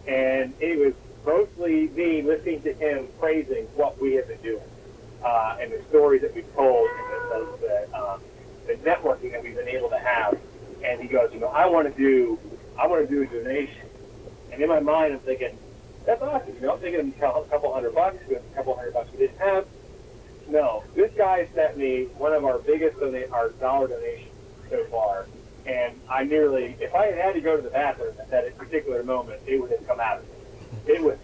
And it was mostly me listening to him praising what we have been doing, and the stories that we've told, and the networking that we've been able to have. And he goes, I want to do a donation. And in my mind, I'm thinking, that's awesome. I'm thinking a couple $100, a couple $100 we didn't have. No, this guy sent me one of our biggest our dollar donations so far. And I nearly, if I had to go to the bathroom at that particular moment, it would have come out of me. It was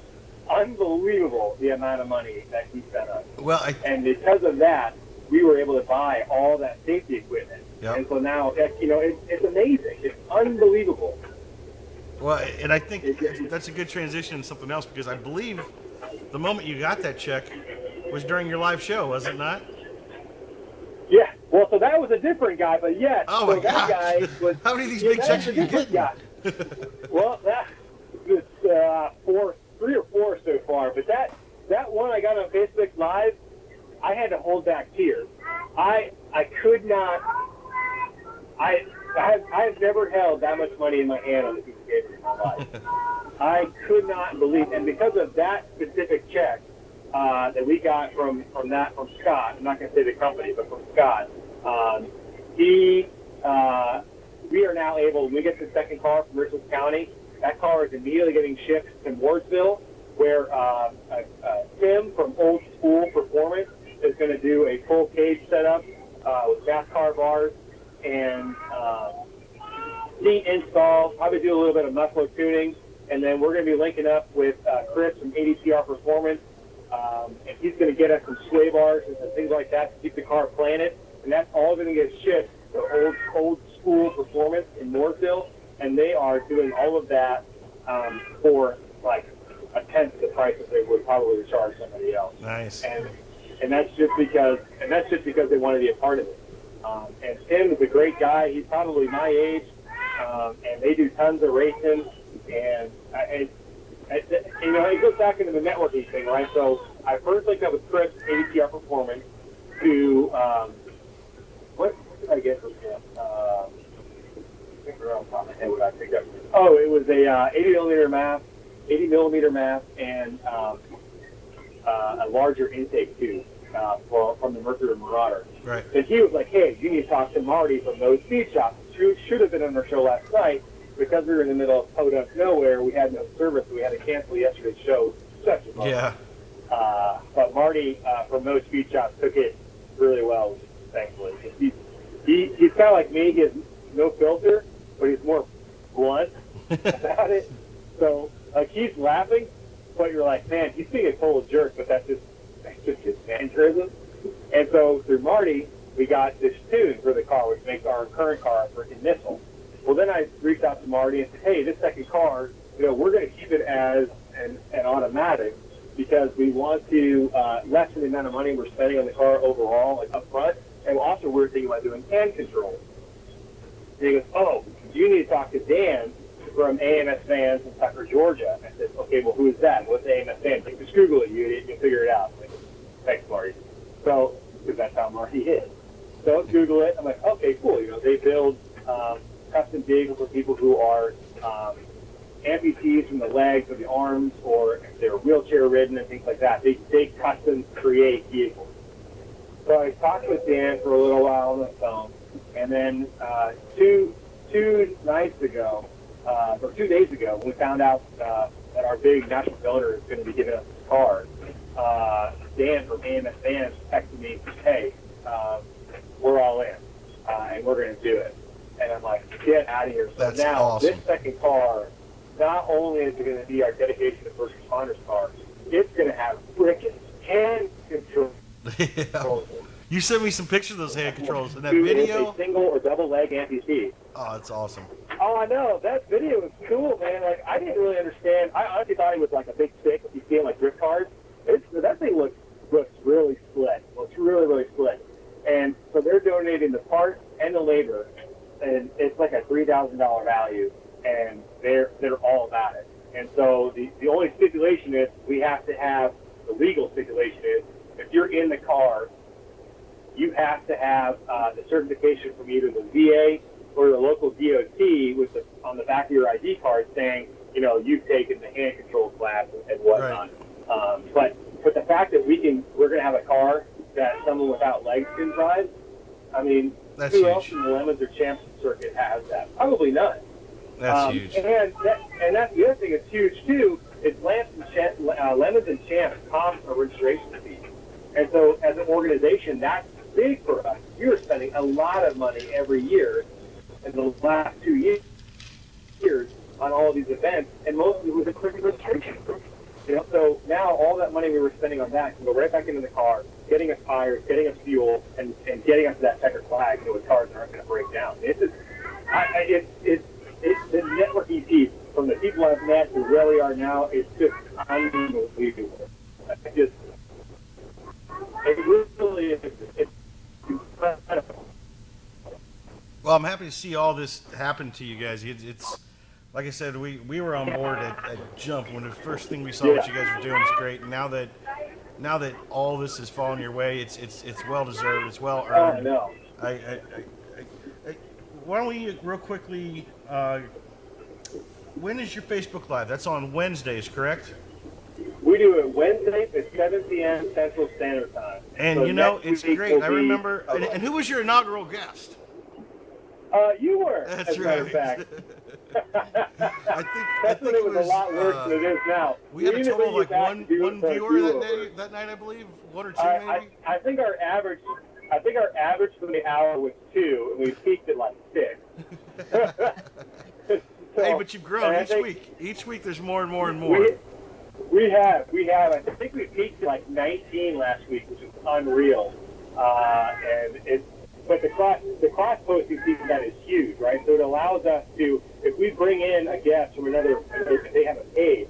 unbelievable the amount of money that he sent us. Well, and because of that, we were able to buy all that safety equipment. Yep. And so now, it's amazing. It's unbelievable. Well, and I think that's a good transition to something else, because I believe the moment you got that check was during your live show, was it not? Yeah. Well, so that was a different guy, but yes. Oh, my that guy gosh. was. How many of these big checks are you getting? Well, that was 3 or 4 so far, but that one I got on Facebook Live, I had to hold back tears. I could not. I've never held that much money in my hand on a piece of paper in my life. I could not believe, and because of that specific check that we got from Scott, I'm not going to say the company, but from Scott, we are now able, when we get the second car from Richland County, that car is immediately getting shipped to Wardsville, where Tim from Old School Performance is going to do a full cage setup with NASCAR bars and seat install, probably do a little bit of muffler tuning, and then we're going to be linking up with Chris from ADTR Performance, and he's going to get us some sway bars and some things like that to keep the car planted, and that's all going to get shipped to Old School Performance in Mooresville, and they are doing all of that for like a tenth of the price that they would probably charge somebody else. Nice. And that's just because they want to be a part of it. And Tim is a great guy. He's probably my age, and they do tons of racing. And it goes back into the networking thing, right? So I first linked up with Chris, ADTR Performance, to what did I get from him? I think we're on top of my head what I picked up. Oh, it was a 80 millimeter map, and a larger intake tube from the Mercury Marauder. Right. And he was like, hey, you need to talk to Marty from those speed shops. Who should have been on our show last night. Because we were in the middle of Podunk nowhere, we had no service, so we had to cancel yesterday's show. Such a bummer. Yeah. But Marty from those speed shops took it really well, thankfully. He's kind of like me. He has no filter, but he's more blunt about it. So, like, he's laughing, but you're like, man, he's being a total jerk, but that's just his mannerism. And so, through Marty, we got this tune for the car, which makes our current car a freaking missile. Well, then I reached out to Marty and said, hey, this second car, we're going to keep it as an automatic because we want to lessen the amount of money we're spending on the car overall, like up front. And also we're thinking about doing hand control. And he goes, oh, you need to talk to Dan from AMS Vans in Tucker, Georgia. I said, okay, well, who is that? What's AMS Vans? Like, just Google it, you idiot. You'll figure it out. Like, thanks, Marty. So, because that's how Marty is. So Google it. I'm like, okay, cool. They build custom vehicles for people who are amputees from the legs or the arms, or if they're wheelchair ridden and things like that. They custom create vehicles. So I talked with Dan for a little while on the phone, and then two nights ago, or 2 days ago, we found out that our big national builder is going to be giving us this car. Dan from AMS Vans texted me, hey, we're all in, and we're going to do it. And I'm like, get out of here. So That's now, awesome. This second car, not only is it going to be our dedication to first responders car, it's going to have frickin' hand control. Yeah. You sent me some pictures of those hand controls in that Who is video. a single or double leg amputee. Oh, that's awesome. Oh, I know. That video was cool, man. Like, I didn't really understand. I honestly thought it was like a big stick. You see it like drift cars. That thing looks really slick. Looks really, really slick. And so they're donating the parts and the labor, and it's like a $3,000 value, and they're all about it. And so the only stipulation is we have to have, the legal stipulation is, if you're in the car, you have to have the certification from either the VA or the local DOT on the back of your ID card saying, you've taken the hand control class and whatnot. Right. But the fact that we're going to have a car that someone without legs can drive, I mean, That's who huge. else in the Lemons or Champs circuit has that? Probably none. That's huge. And that's the other thing that's huge too. Is Lemons and Champs comp a registration fee, and so as an organization, that's big for us. You're spending a lot of money every year in the last 2 years on all of these events, and most of it was a quick registration. So now all that money we were spending on that can go right back into the car, getting us tires, getting us fuel, and getting us to that checkered flag so the cars aren't going to break down. It's the networking piece from the people I've met to where we are now. It's just unbelievable. It really is. It's incredible. Well, I'm happy to see all this happen to you guys. It's like I said, we were on board at Jump when the first thing we saw what you guys were doing is great. And now that all this is falling your way, it's well deserved. It's well earned. No. Why don't we real quickly? When is your Facebook Live? That's on Wednesdays, correct? We do it Wednesday at 7 p.m. Central Standard Time. And So it's next week great. will I be- remember. And who was your inaugural guest? You were. That's as a matter of right. fact. I That's when think it was a lot worse than it is now. We had a need to total bring of you like back one to do viewer a that night, I believe, one or two I maybe. think our average for the hour was 2, and we peaked at like 6. Hey, but you've grown and I each think week. Each week there's more and more and more. We have. I think we peaked at like 19 last week, which is unreal. But the cross posting season that is huge, right? So it allows us to, if we bring in a guest from another, if they have a page,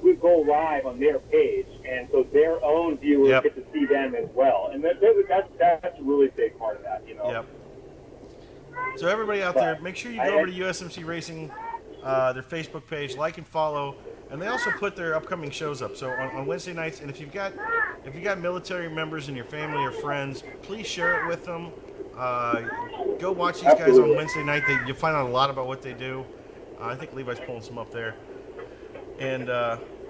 we go live on their page, and so their own viewers get to see them as well, and that's a really big part of that, Yep. So everybody out there, make sure you go over to USMC Racing, their Facebook page, like and follow, and they also put their upcoming shows up. So on Wednesday nights, and if you've got military members in your family or friends, please share it with them. Go watch these guys on Wednesday night. You'll find out a lot about what they do. I think Levi's pulling some up there, and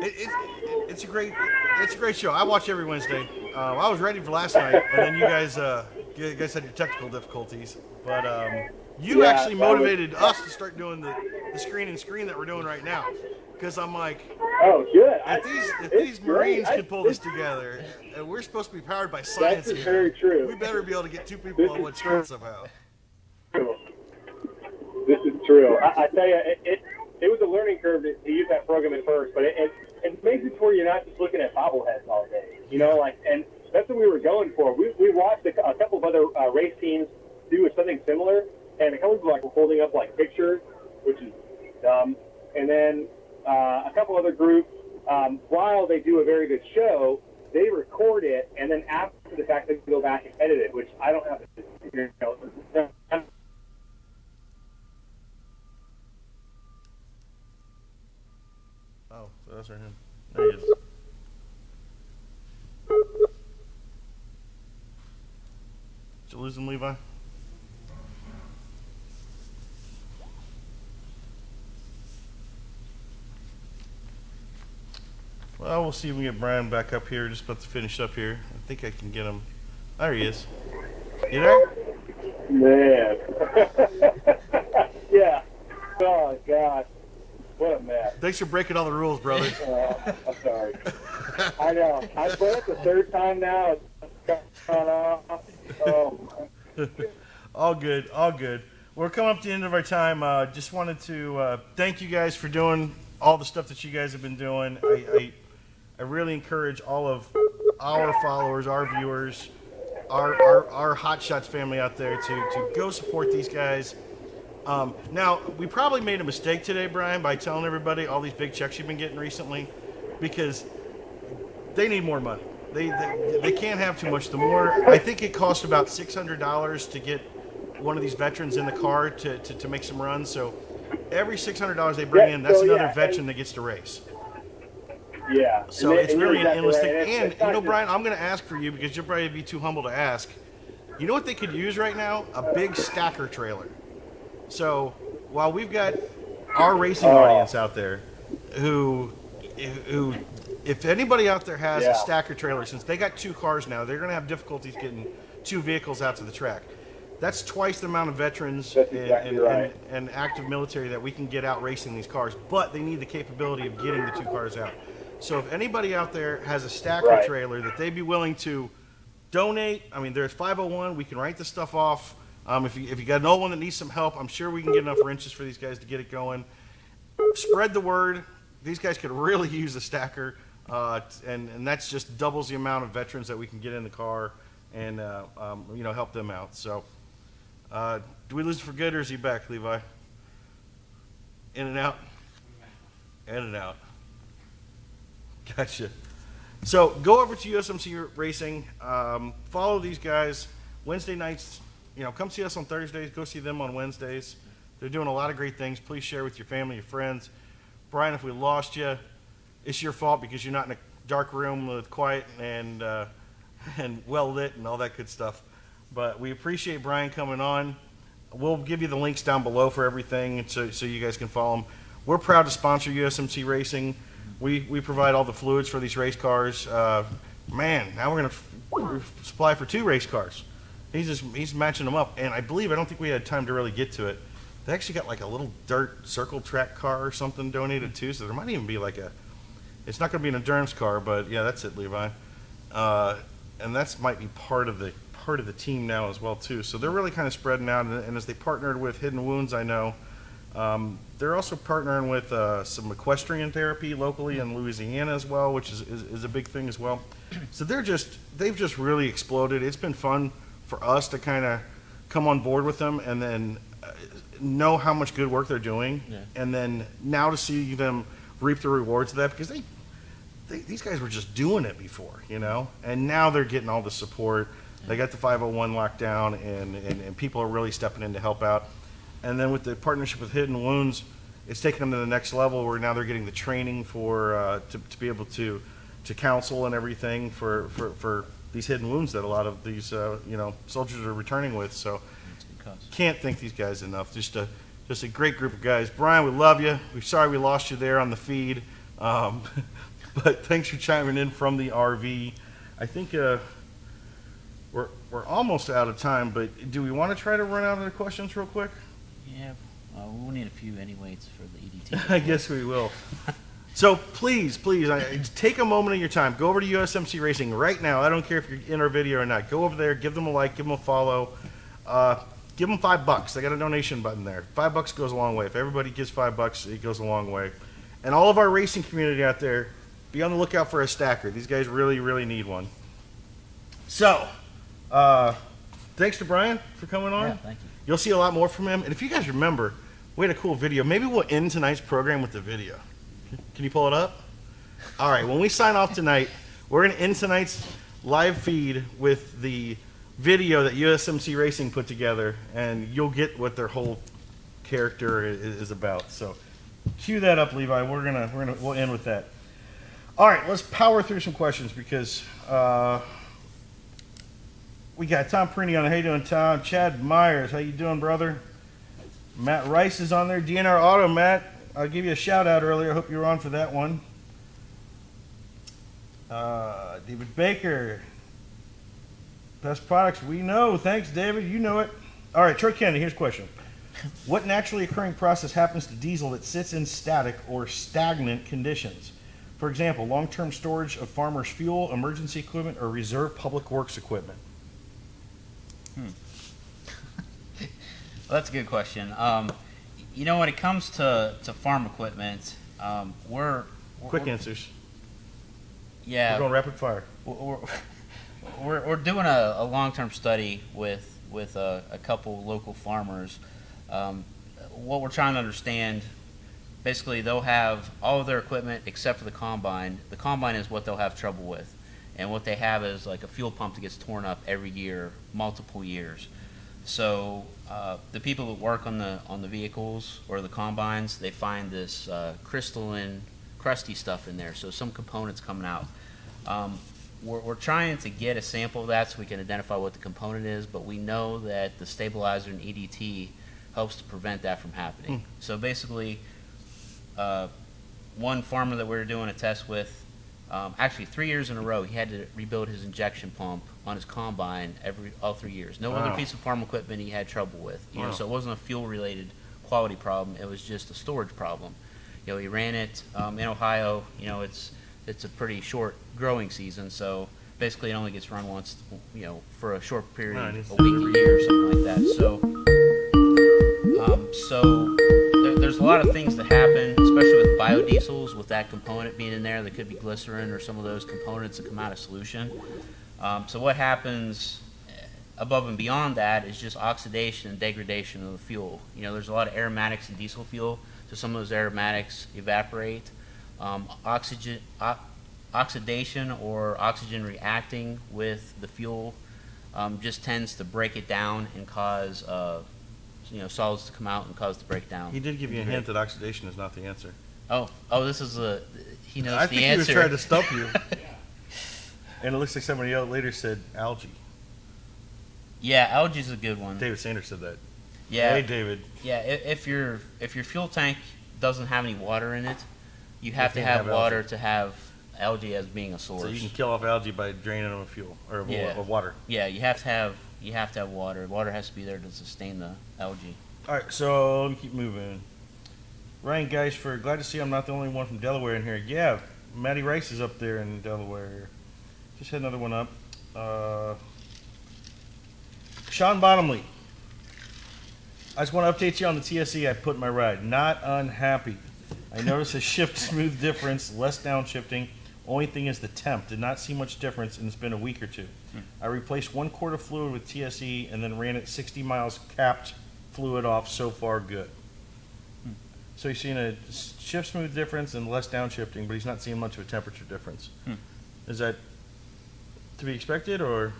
it's a great show. I watch every Wednesday. I was ready for last night, and then you guys you guys had your technical difficulties, but you Yeah, actually that was- motivated us to start doing the screen that we're doing right now. Because I'm like, Oh, good. if It's these Marines great. can pull this together, and we're supposed to be powered by That's science just here, very true. we better be able to get two people on one screen somehow. This is true. I tell you, it was a learning curve to use that program at first, but it makes it to where you're not just looking at bobbleheads all day. You know, like, and that's what we were going for. We watched a couple of other race teams do something similar, and a couple of like were holding up like pictures, which is dumb. And then a couple other groups, while they do a very good show, they record it, and then after the fact they go back and edit it, which I don't have to. You know, Oh, so that's right him. There he is. Did you lose him, Levi? Well, we'll see if we can get Brian back up here. Just about to finish up here. I think I can get him. There he is. You there? Man. Yeah. Oh, God. What a mess. Thanks for breaking all the rules, brother. I'm sorry. I know. I played it the third time now. Oh. All good, all good. We're coming up to the end of our time. Just wanted to thank you guys for doing all the stuff that you guys have been doing. I really encourage all of our followers, our viewers, our Hot Shots family out there to go support these guys. Now, we probably made a mistake today, Brian, by telling everybody all these big checks you've been getting recently, because they need more money. They can't have too much. The more, I think it cost about $600 to get one of these veterans in the car to make some runs. So every $600 they bring in, that's another veteran that gets to race. Yeah. So it's really an endless thing. right. And, It's you not know, just- Brian, I'm going to ask for you because you'll probably be too humble to ask. You know what they could use right now? A big stacker trailer. So while we've got our racing audience out there who, if anybody out there has a stacker trailer, since they got two cars now, they're going to have difficulties getting two vehicles out to the track. That's twice the amount of veterans That's exactly right. and active military that we can get out racing these cars, but they need the capability of getting the two cars out. So if anybody out there has a stacker Right. trailer that they'd be willing to donate, I mean, there's 501, we can write this stuff off. If you got an old one that needs some help, I'm sure we can get enough wrenches for these guys to get it going. Spread the word. These guys could really use a stacker, and that's just doubles the amount of veterans that we can get in the car and help them out. So, do we lose it for good, or is he back, Levi? In and out. In and out. Gotcha. So go over to USMC Racing. Follow these guys. Wednesday nights. Come see us on Thursdays. Go see them on Wednesdays. They're doing a lot of great things. Please share with your family, your friends. Brian, if we lost you, it's your fault because you're not in a dark room with quiet and well lit and all that good stuff. But we appreciate Brian coming on. We'll give you the links down below for everything so you guys can follow him. We're proud to sponsor USMC Racing. We provide all the fluids for these race cars. Man, now we're going to supply for 2 race cars. He's matching them up, and I don't think we had time to really get to it. They actually got like a little dirt circle track car or something donated too, so there might even be it's not going to be an endurance car, but yeah, that's it, Levi. And that's might be part of the team now as well too. So they're really kind of spreading out, and as they partnered with Hidden Wounds, I know they're also partnering with some equestrian therapy locally in Louisiana as well, which is a big thing as well. So they've just really exploded. It's been fun for us to kind of come on board with them and then know how much good work they're doing, and then now to see them reap the rewards of that, because these guys were just doing it before, and now they're getting all the support. They got the 501 locked down, and people are really stepping in to help out. And then with the partnership with Hidden Wounds, it's taken them to the next level where now they're getting the training for to be able to counsel and everything for these hidden wounds that a lot of these soldiers are returning with. So can't thank these guys enough. Just a great group of guys. Brian, we love you. We're sorry we lost you there on the feed, but thanks for chiming in from the RV. I think we're almost out of time, but do we want to try to run out of the questions real quick? Yeah, we'll need a few anyways for the EDT. I guess we will. So please, take a moment of your time. Go over to USMC Racing right now. I don't care if you're in our video or not. Go over there, give them a like, give them a follow. Give them $5. They got a donation button there. $5 goes a long way. If everybody gives $5, it goes a long way. And all of our racing community out there, be on the lookout for a stacker. These guys really, really need one. So, thanks to Brian for coming on. Yeah, thank you. You'll see a lot more from him. And if you guys remember, we had a cool video. Maybe we'll end tonight's program with the video. Can you pull it up? All right, when we sign off tonight, we're going to end tonight's live feed with the video that USMC Racing put together, and you'll get what their whole character is about. So, cue that up, Levi. We'll end with that. All right, let's power through some questions because we got Tom Perini on. How you doing, Tom? Chad Myers, how you doing, brother? Matt Rice is on there. DNR Auto, Matt. I'll give you a shout out earlier. I hope you were on for that one. David Baker. Best products we know. Thanks, David. You know it. All right, Troy Kennedy, here's a question. What naturally occurring process happens to diesel that sits in static or stagnant conditions? For example, long-term storage of farmers' fuel, emergency equipment, or reserve public works equipment? Well, that's a good question. When it comes to farm equipment, Quick answers. Yeah. We're going rapid fire. We're doing a long-term study with a couple local farmers. What we're trying to understand, basically, they'll have all of their equipment except for the combine. The combine is what they'll have trouble with, and what they have is like a fuel pump that gets torn up every year, multiple years. So the people that work on the vehicles or the combines, they find this crystalline, crusty stuff in there. So some components coming out. We're trying to get a sample of that so we can identify what the component is, but we know that the stabilizer in EDT helps to prevent that from happening. So basically, one farmer that we were doing a test with, actually 3 years in a row, he had to rebuild his injection pump on his combine all 3 years. No other piece of farm equipment he had trouble with. So it wasn't a fuel-related quality problem. It was just a storage problem. He ran it in Ohio. It's a pretty short growing season, so basically it only gets run once, for a short period, a week, a year, or something like that. So there's a lot of things that happen, especially with biodiesels, with that component being in there. There could be glycerin or some of those components that come out of solution. So what happens above and beyond that is just oxidation and degradation of the fuel. There's a lot of aromatics in diesel fuel, so some of those aromatics evaporate. Oxidation or oxygen reacting with the fuel just tends to break it down and cause solids to come out and cause the breakdown. He did give you a hint that oxidation is not the answer. Oh, this is he knows I the think answer. he was trying to stump you. And it looks like somebody else later said algae. Yeah, algae is a good one. David Sanders said that. Yeah. Hey, David. Yeah, if your fuel tank doesn't have any water in it, you have to have water algae to have algae as being a source. So you can kill off algae by draining them of fuel or of water. Yeah, you have to have water. Water has to be there to sustain the algae. All right, so let me keep moving. Ryan Geisfer, glad to see I'm not the only one from Delaware in here. Yeah, Matty Rice is up there in Delaware. Just had another one up. Sean Bottomley. I just want to update you on the TSE I put in my ride. Not unhappy. I noticed a shift smooth difference, less downshifting. Only thing is the temp. Did not see much difference, and it's been a week or two. I replaced 1 quart of fluid with TSE and then ran it 60 miles, capped fluid off. So far, good. So he's seeing a shift smooth difference and less downshifting, but he's not seeing much of a temperature difference. Is that to be expected, or?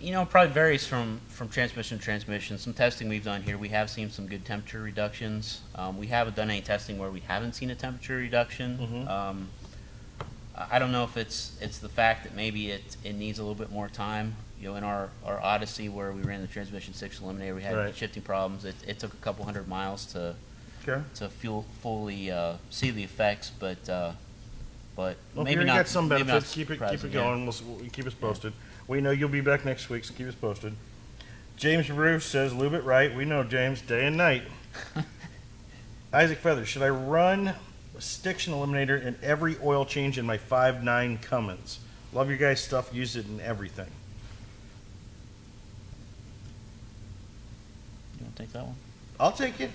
Probably varies from transmission to transmission. Some testing we've done here, we have seen some good temperature reductions. We haven't done any testing where we haven't seen a temperature reduction. I don't know if it's the fact that maybe it needs a little bit more time. In our Odyssey where we ran the transmission 6 eliminator, we had shifting problems. It took a couple hundred miles to fully see the effects, but Well, maybe if not. you got some maybe not benefits, keep it surprising, going. We'll keep us posted. We know you'll be back next week, so keep us posted. James Bruce says, lube it right. We know, James, day and night. Isaac Feather, should I run Stiction Eliminator in every oil change in my 5.9 Cummins? Love your guys' stuff. Use it in everything. You want to take that one? I'll take it.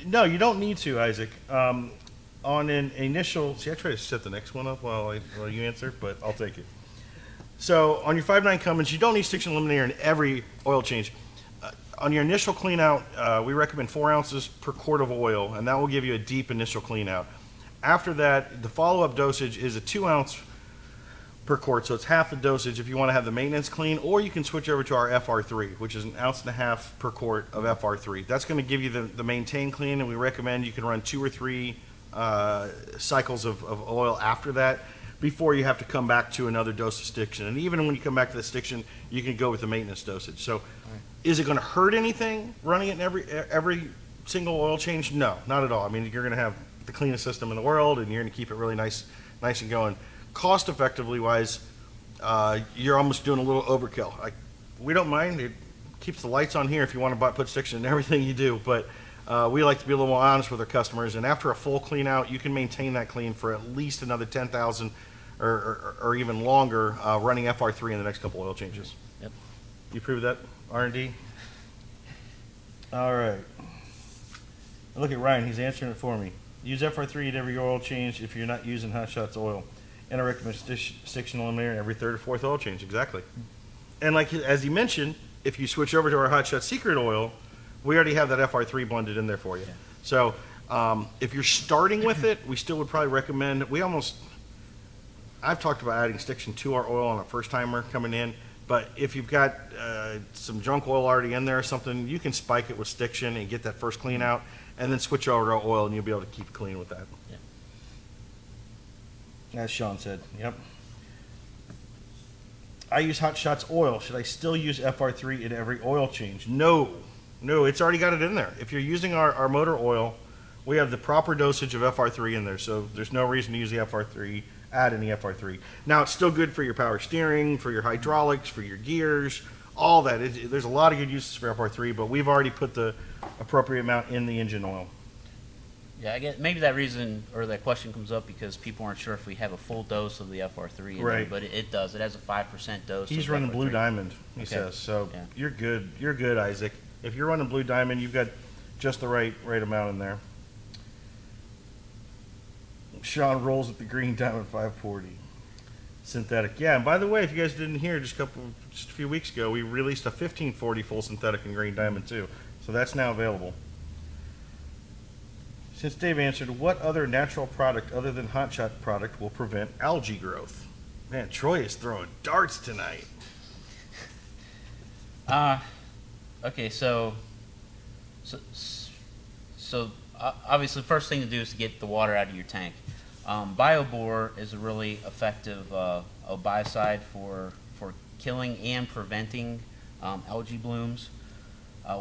No, you don't need to, Isaac. On an initial, see, I try to set the next one up while you answer, but I'll take it. So on your 5.9 Cummins, you don't need Stiction Eliminator in every oil change. On your initial clean out, we recommend 4 ounces per quart of oil, and that will give you a deep initial clean out. After that, the follow-up dosage is a 2 ounce per quart, so it's half the dosage if you want to have the maintenance clean, or you can switch over to our FR3, which is 1.5 ounces per quart of FR3. That's going to give you the maintain clean, and we recommend you can run 2 or 3 cycles of oil after that before you have to come back to another dose of Stiction. And even when you come back to the Stiction, you can go with the maintenance dosage. So is it going to hurt anything running it in every single oil change? No, not at all. I mean, you're going to have the cleanest system in the world, and you're going to keep it really nice and going. Cost effectively wise, you're almost doing a little overkill. We don't mind. It keeps the lights on here if you want to put Stiction in everything you do, but we like to be a little more honest with our customers, and after a full clean out, you can maintain that clean for at least another 10,000 or even longer running FR3 in the next couple oil changes. Yep. You approve of that, R&D? All right. Look at Ryan. He's answering it for me. Use FR3 at every oil change if you're not using Hot Shots oil. And I recommend Stiction Eliminator every 3rd or 4th oil change. Exactly. And like as you mentioned, if you switch over to our Hot Shot Secret oil, we already have that FR3 blended in there for you. Yeah. So if you're starting with it, we still would probably recommend, I've talked about adding Stiction to our oil on a first timer coming in, but if you've got some junk oil already in there or something, you can spike it with Stiction and get that first clean out, and then switch over to our oil, and you'll be able to keep it clean with that. Yeah. As Sean said, yep. I use Hot Shots oil. Should I still use FR3 in every oil change? No, it's already got it in there. If you're using our motor oil, we have the proper dosage of FR3 in there, so there's no reason to use the FR3. Add any FR3. Now, it's still good for your power steering, for your hydraulics, for your gears, all that. There's a lot of good uses for FR3, but we've already put the appropriate amount in the engine oil. Yeah, I guess maybe that reason or that question comes up because people aren't sure if we have a full dose of the FR3 in there, but it does. It has a 5% dose. He's running FR3. Blue Diamond, he says. So you're good. You're good, Isaac. If you're running Blue Diamond, you've got just the right amount in there. Sean rolls with the Green Diamond 540 synthetic. Yeah, and by the way, if you guys didn't hear, just a few weeks ago, we released a 1540 full synthetic in Green Diamond too. So that's now available. Since Dave answered, what other natural product other than Hot Shot product will prevent algae growth? Man, Troy is throwing darts tonight. Okay, so obviously, the first thing to do is to get the water out of your tank. BioBore is a really effective biocide for killing and preventing algae blooms.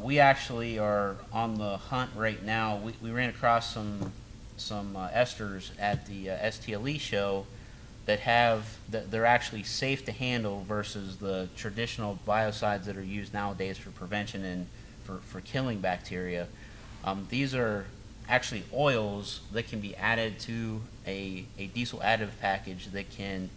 We actually are on the hunt right now. We ran across some esters at the STLE show that they're actually safe to handle versus the traditional biocides that are used nowadays for prevention and for killing bacteria. These are actually oils that can be added to a diesel additive package that can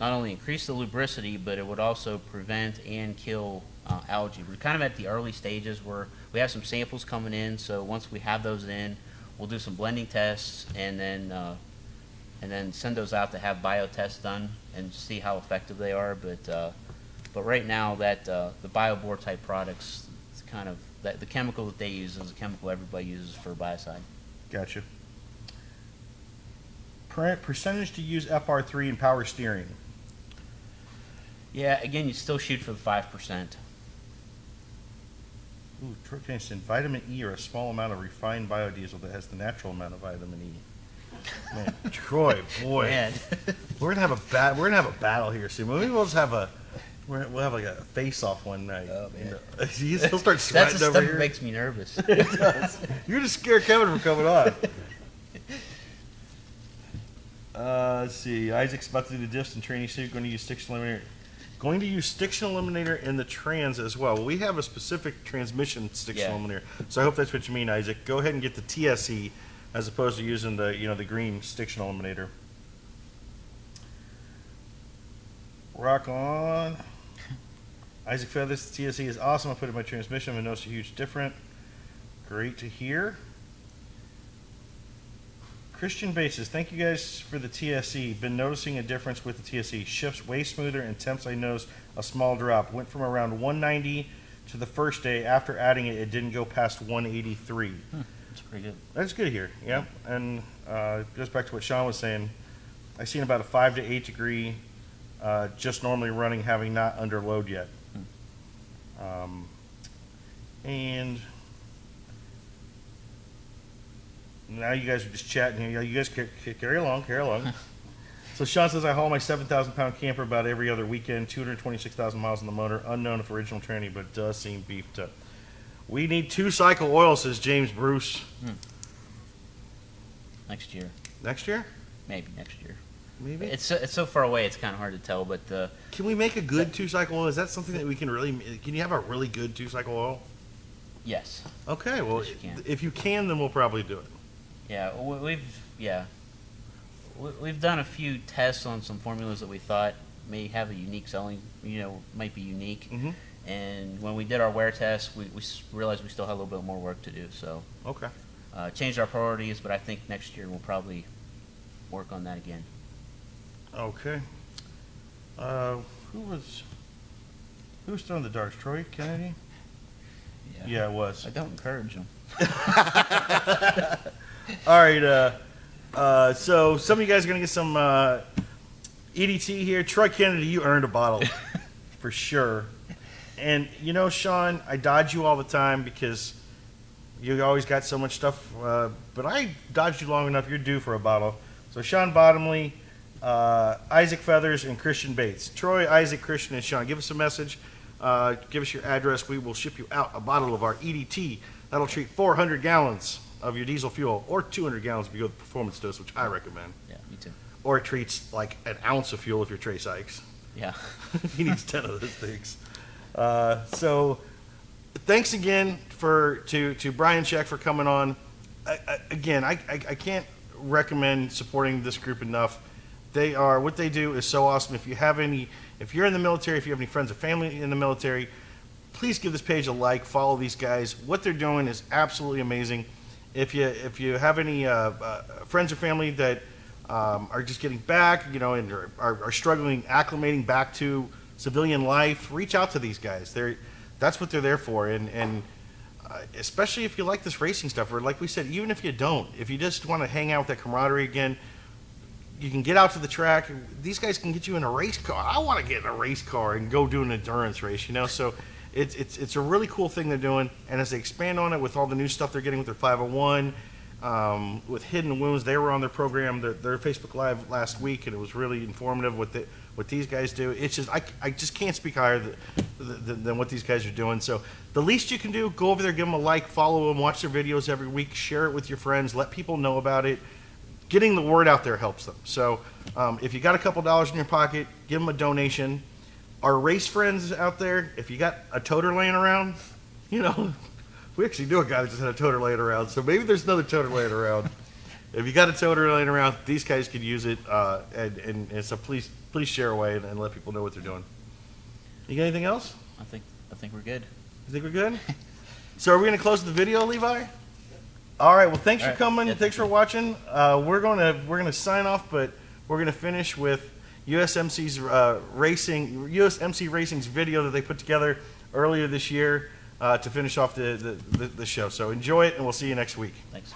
not only increase the lubricity, but it would also prevent and kill algae. We're kind of at the early stages where we have some samples coming in, so once we have those in, we'll do some blending tests and then send those out to have biotests done and see how effective they are. But right now, that the BioBore type products, it's kind of the chemical that they use is a chemical everybody uses for biocide. Gotcha. Percentage to use FR3 in power steering. Yeah, again, you still shoot for the 5%. Ooh, Troy Kingston, vitamin E or a small amount of refined biodiesel that has the natural amount of vitamin E. Man, Troy, boy, Man. we're gonna have a battle here soon. Maybe we'll just have we'll have like a face-off one night. Oh, man. He'll start sweating That's the over stuff here. that makes me nervous. It does. You're just scared Kevin from coming on. Let's see. Isaac's about to do the diffs and training suit. Going to use Stiction Eliminator. going to use stiction eliminator in the trans as well. We have a specific transmission stiction eliminator, so I hope that's what you mean, Isaac. Go ahead and get the TSE as opposed to using the the green stiction eliminator. Rock on. Isaac Feathers, the TSE is awesome. I put it in my transmission and noticed a huge difference. Great to hear. Christian Bases, thank you guys for the TSE. Been noticing a difference with the TSE. Shifts way smoother and temps I noticed a small drop. Went from around 190 to the first day. After adding it, it didn't go past 183. That's pretty good. That's good here, yeah. And goes back to what Sean was saying. I've seen about a 5 to 8 degree just normally running, having not under load yet. And now you guys are just chatting here. You guys carry along. So Sean says, I haul my 7,000-pound camper about every other weekend, 226,000 miles on the motor, unknown if original training, but it does seem beefed up. We need 2-cycle oil, says James Bruce. Next year. Next year? Maybe next year. Maybe? It's so far away, it's kind of hard to tell, but... Can we make a good 2-cycle oil? Is that something that we can really... Can you have a really good 2-cycle oil? Yes. Okay, well, Yes, you can. if you can, then we'll probably do it. Yeah, we've done a few tests on some formulas that we thought may have a unique selling, might be unique. Mm-hmm. And when we did our wear test, we realized we still had a little bit more work to do. So Okay. Changed our priorities, but I think next year we'll probably work on that again. Okay. Who's throwing the darts? Troy Kennedy? Yeah, it was. I don't encourage them. All right. So some of you guys are going to get some EDT here. Troy Kennedy, you earned a bottle for sure. And, Sean, I dodge you all the time because you always got so much stuff. But I dodged you long enough. You're due for a bottle. So Sean Bottomley, Isaac Feathers, and Christian Bates. Troy, Isaac, Christian, and Sean. Give us a message. Give us your address. We will ship you out a bottle of our EDT. That'll treat 400 gallons of your diesel fuel, or 200 gallons if you go with the performance dose, which I recommend. Yeah, me too. Or it treats like an ounce of fuel if you're Trace Ikes. Yeah. He needs 10 of those things. So thanks again to Brian Czech for coming on. I can't recommend supporting this group enough. What they do is so awesome. If you're in the military, if you have any friends or family in the military, please give this page a like, follow these guys. What they're doing is absolutely amazing. If you have any friends or family that are just getting back, and are struggling acclimating back to civilian life, reach out to these guys. That's what they're there for, and especially if you like this racing stuff, or like we said, even if you don't, if you just want to hang out with that camaraderie again, you can get out to the track. These guys can get you in a race car. I want to get in a race car and go do an endurance race, So it's a really cool thing they're doing. And as they expand on it with all the new stuff they're getting with their 501, with Hidden Wounds, they were on their program, their Facebook Live last week, and it was really informative what these guys do. It's just I just can't speak higher than what these guys are doing. So the least you can do, go over there, give them a like, follow them, watch their videos every week, share it with your friends, let people know about it. Getting the word out there helps them. So if you got a couple dollars in your pocket, give them a donation. Our race friends out there, if you got a toter laying around, we actually knew a guy that just had a toter laying around, so maybe there's another toter laying around. If you got a toter laying around, these guys could use it, and so please share away and let people know what they're doing. You got anything else? I think we're good. You think we're good? So are we going to close the video, Levi? All right. Well, thanks for coming. Yeah, thanks for watching. We're gonna sign off, but we're gonna finish with USMC's USMC Racing's video that they put together earlier this year to finish off the show. So enjoy it, and we'll see you next week. Thanks.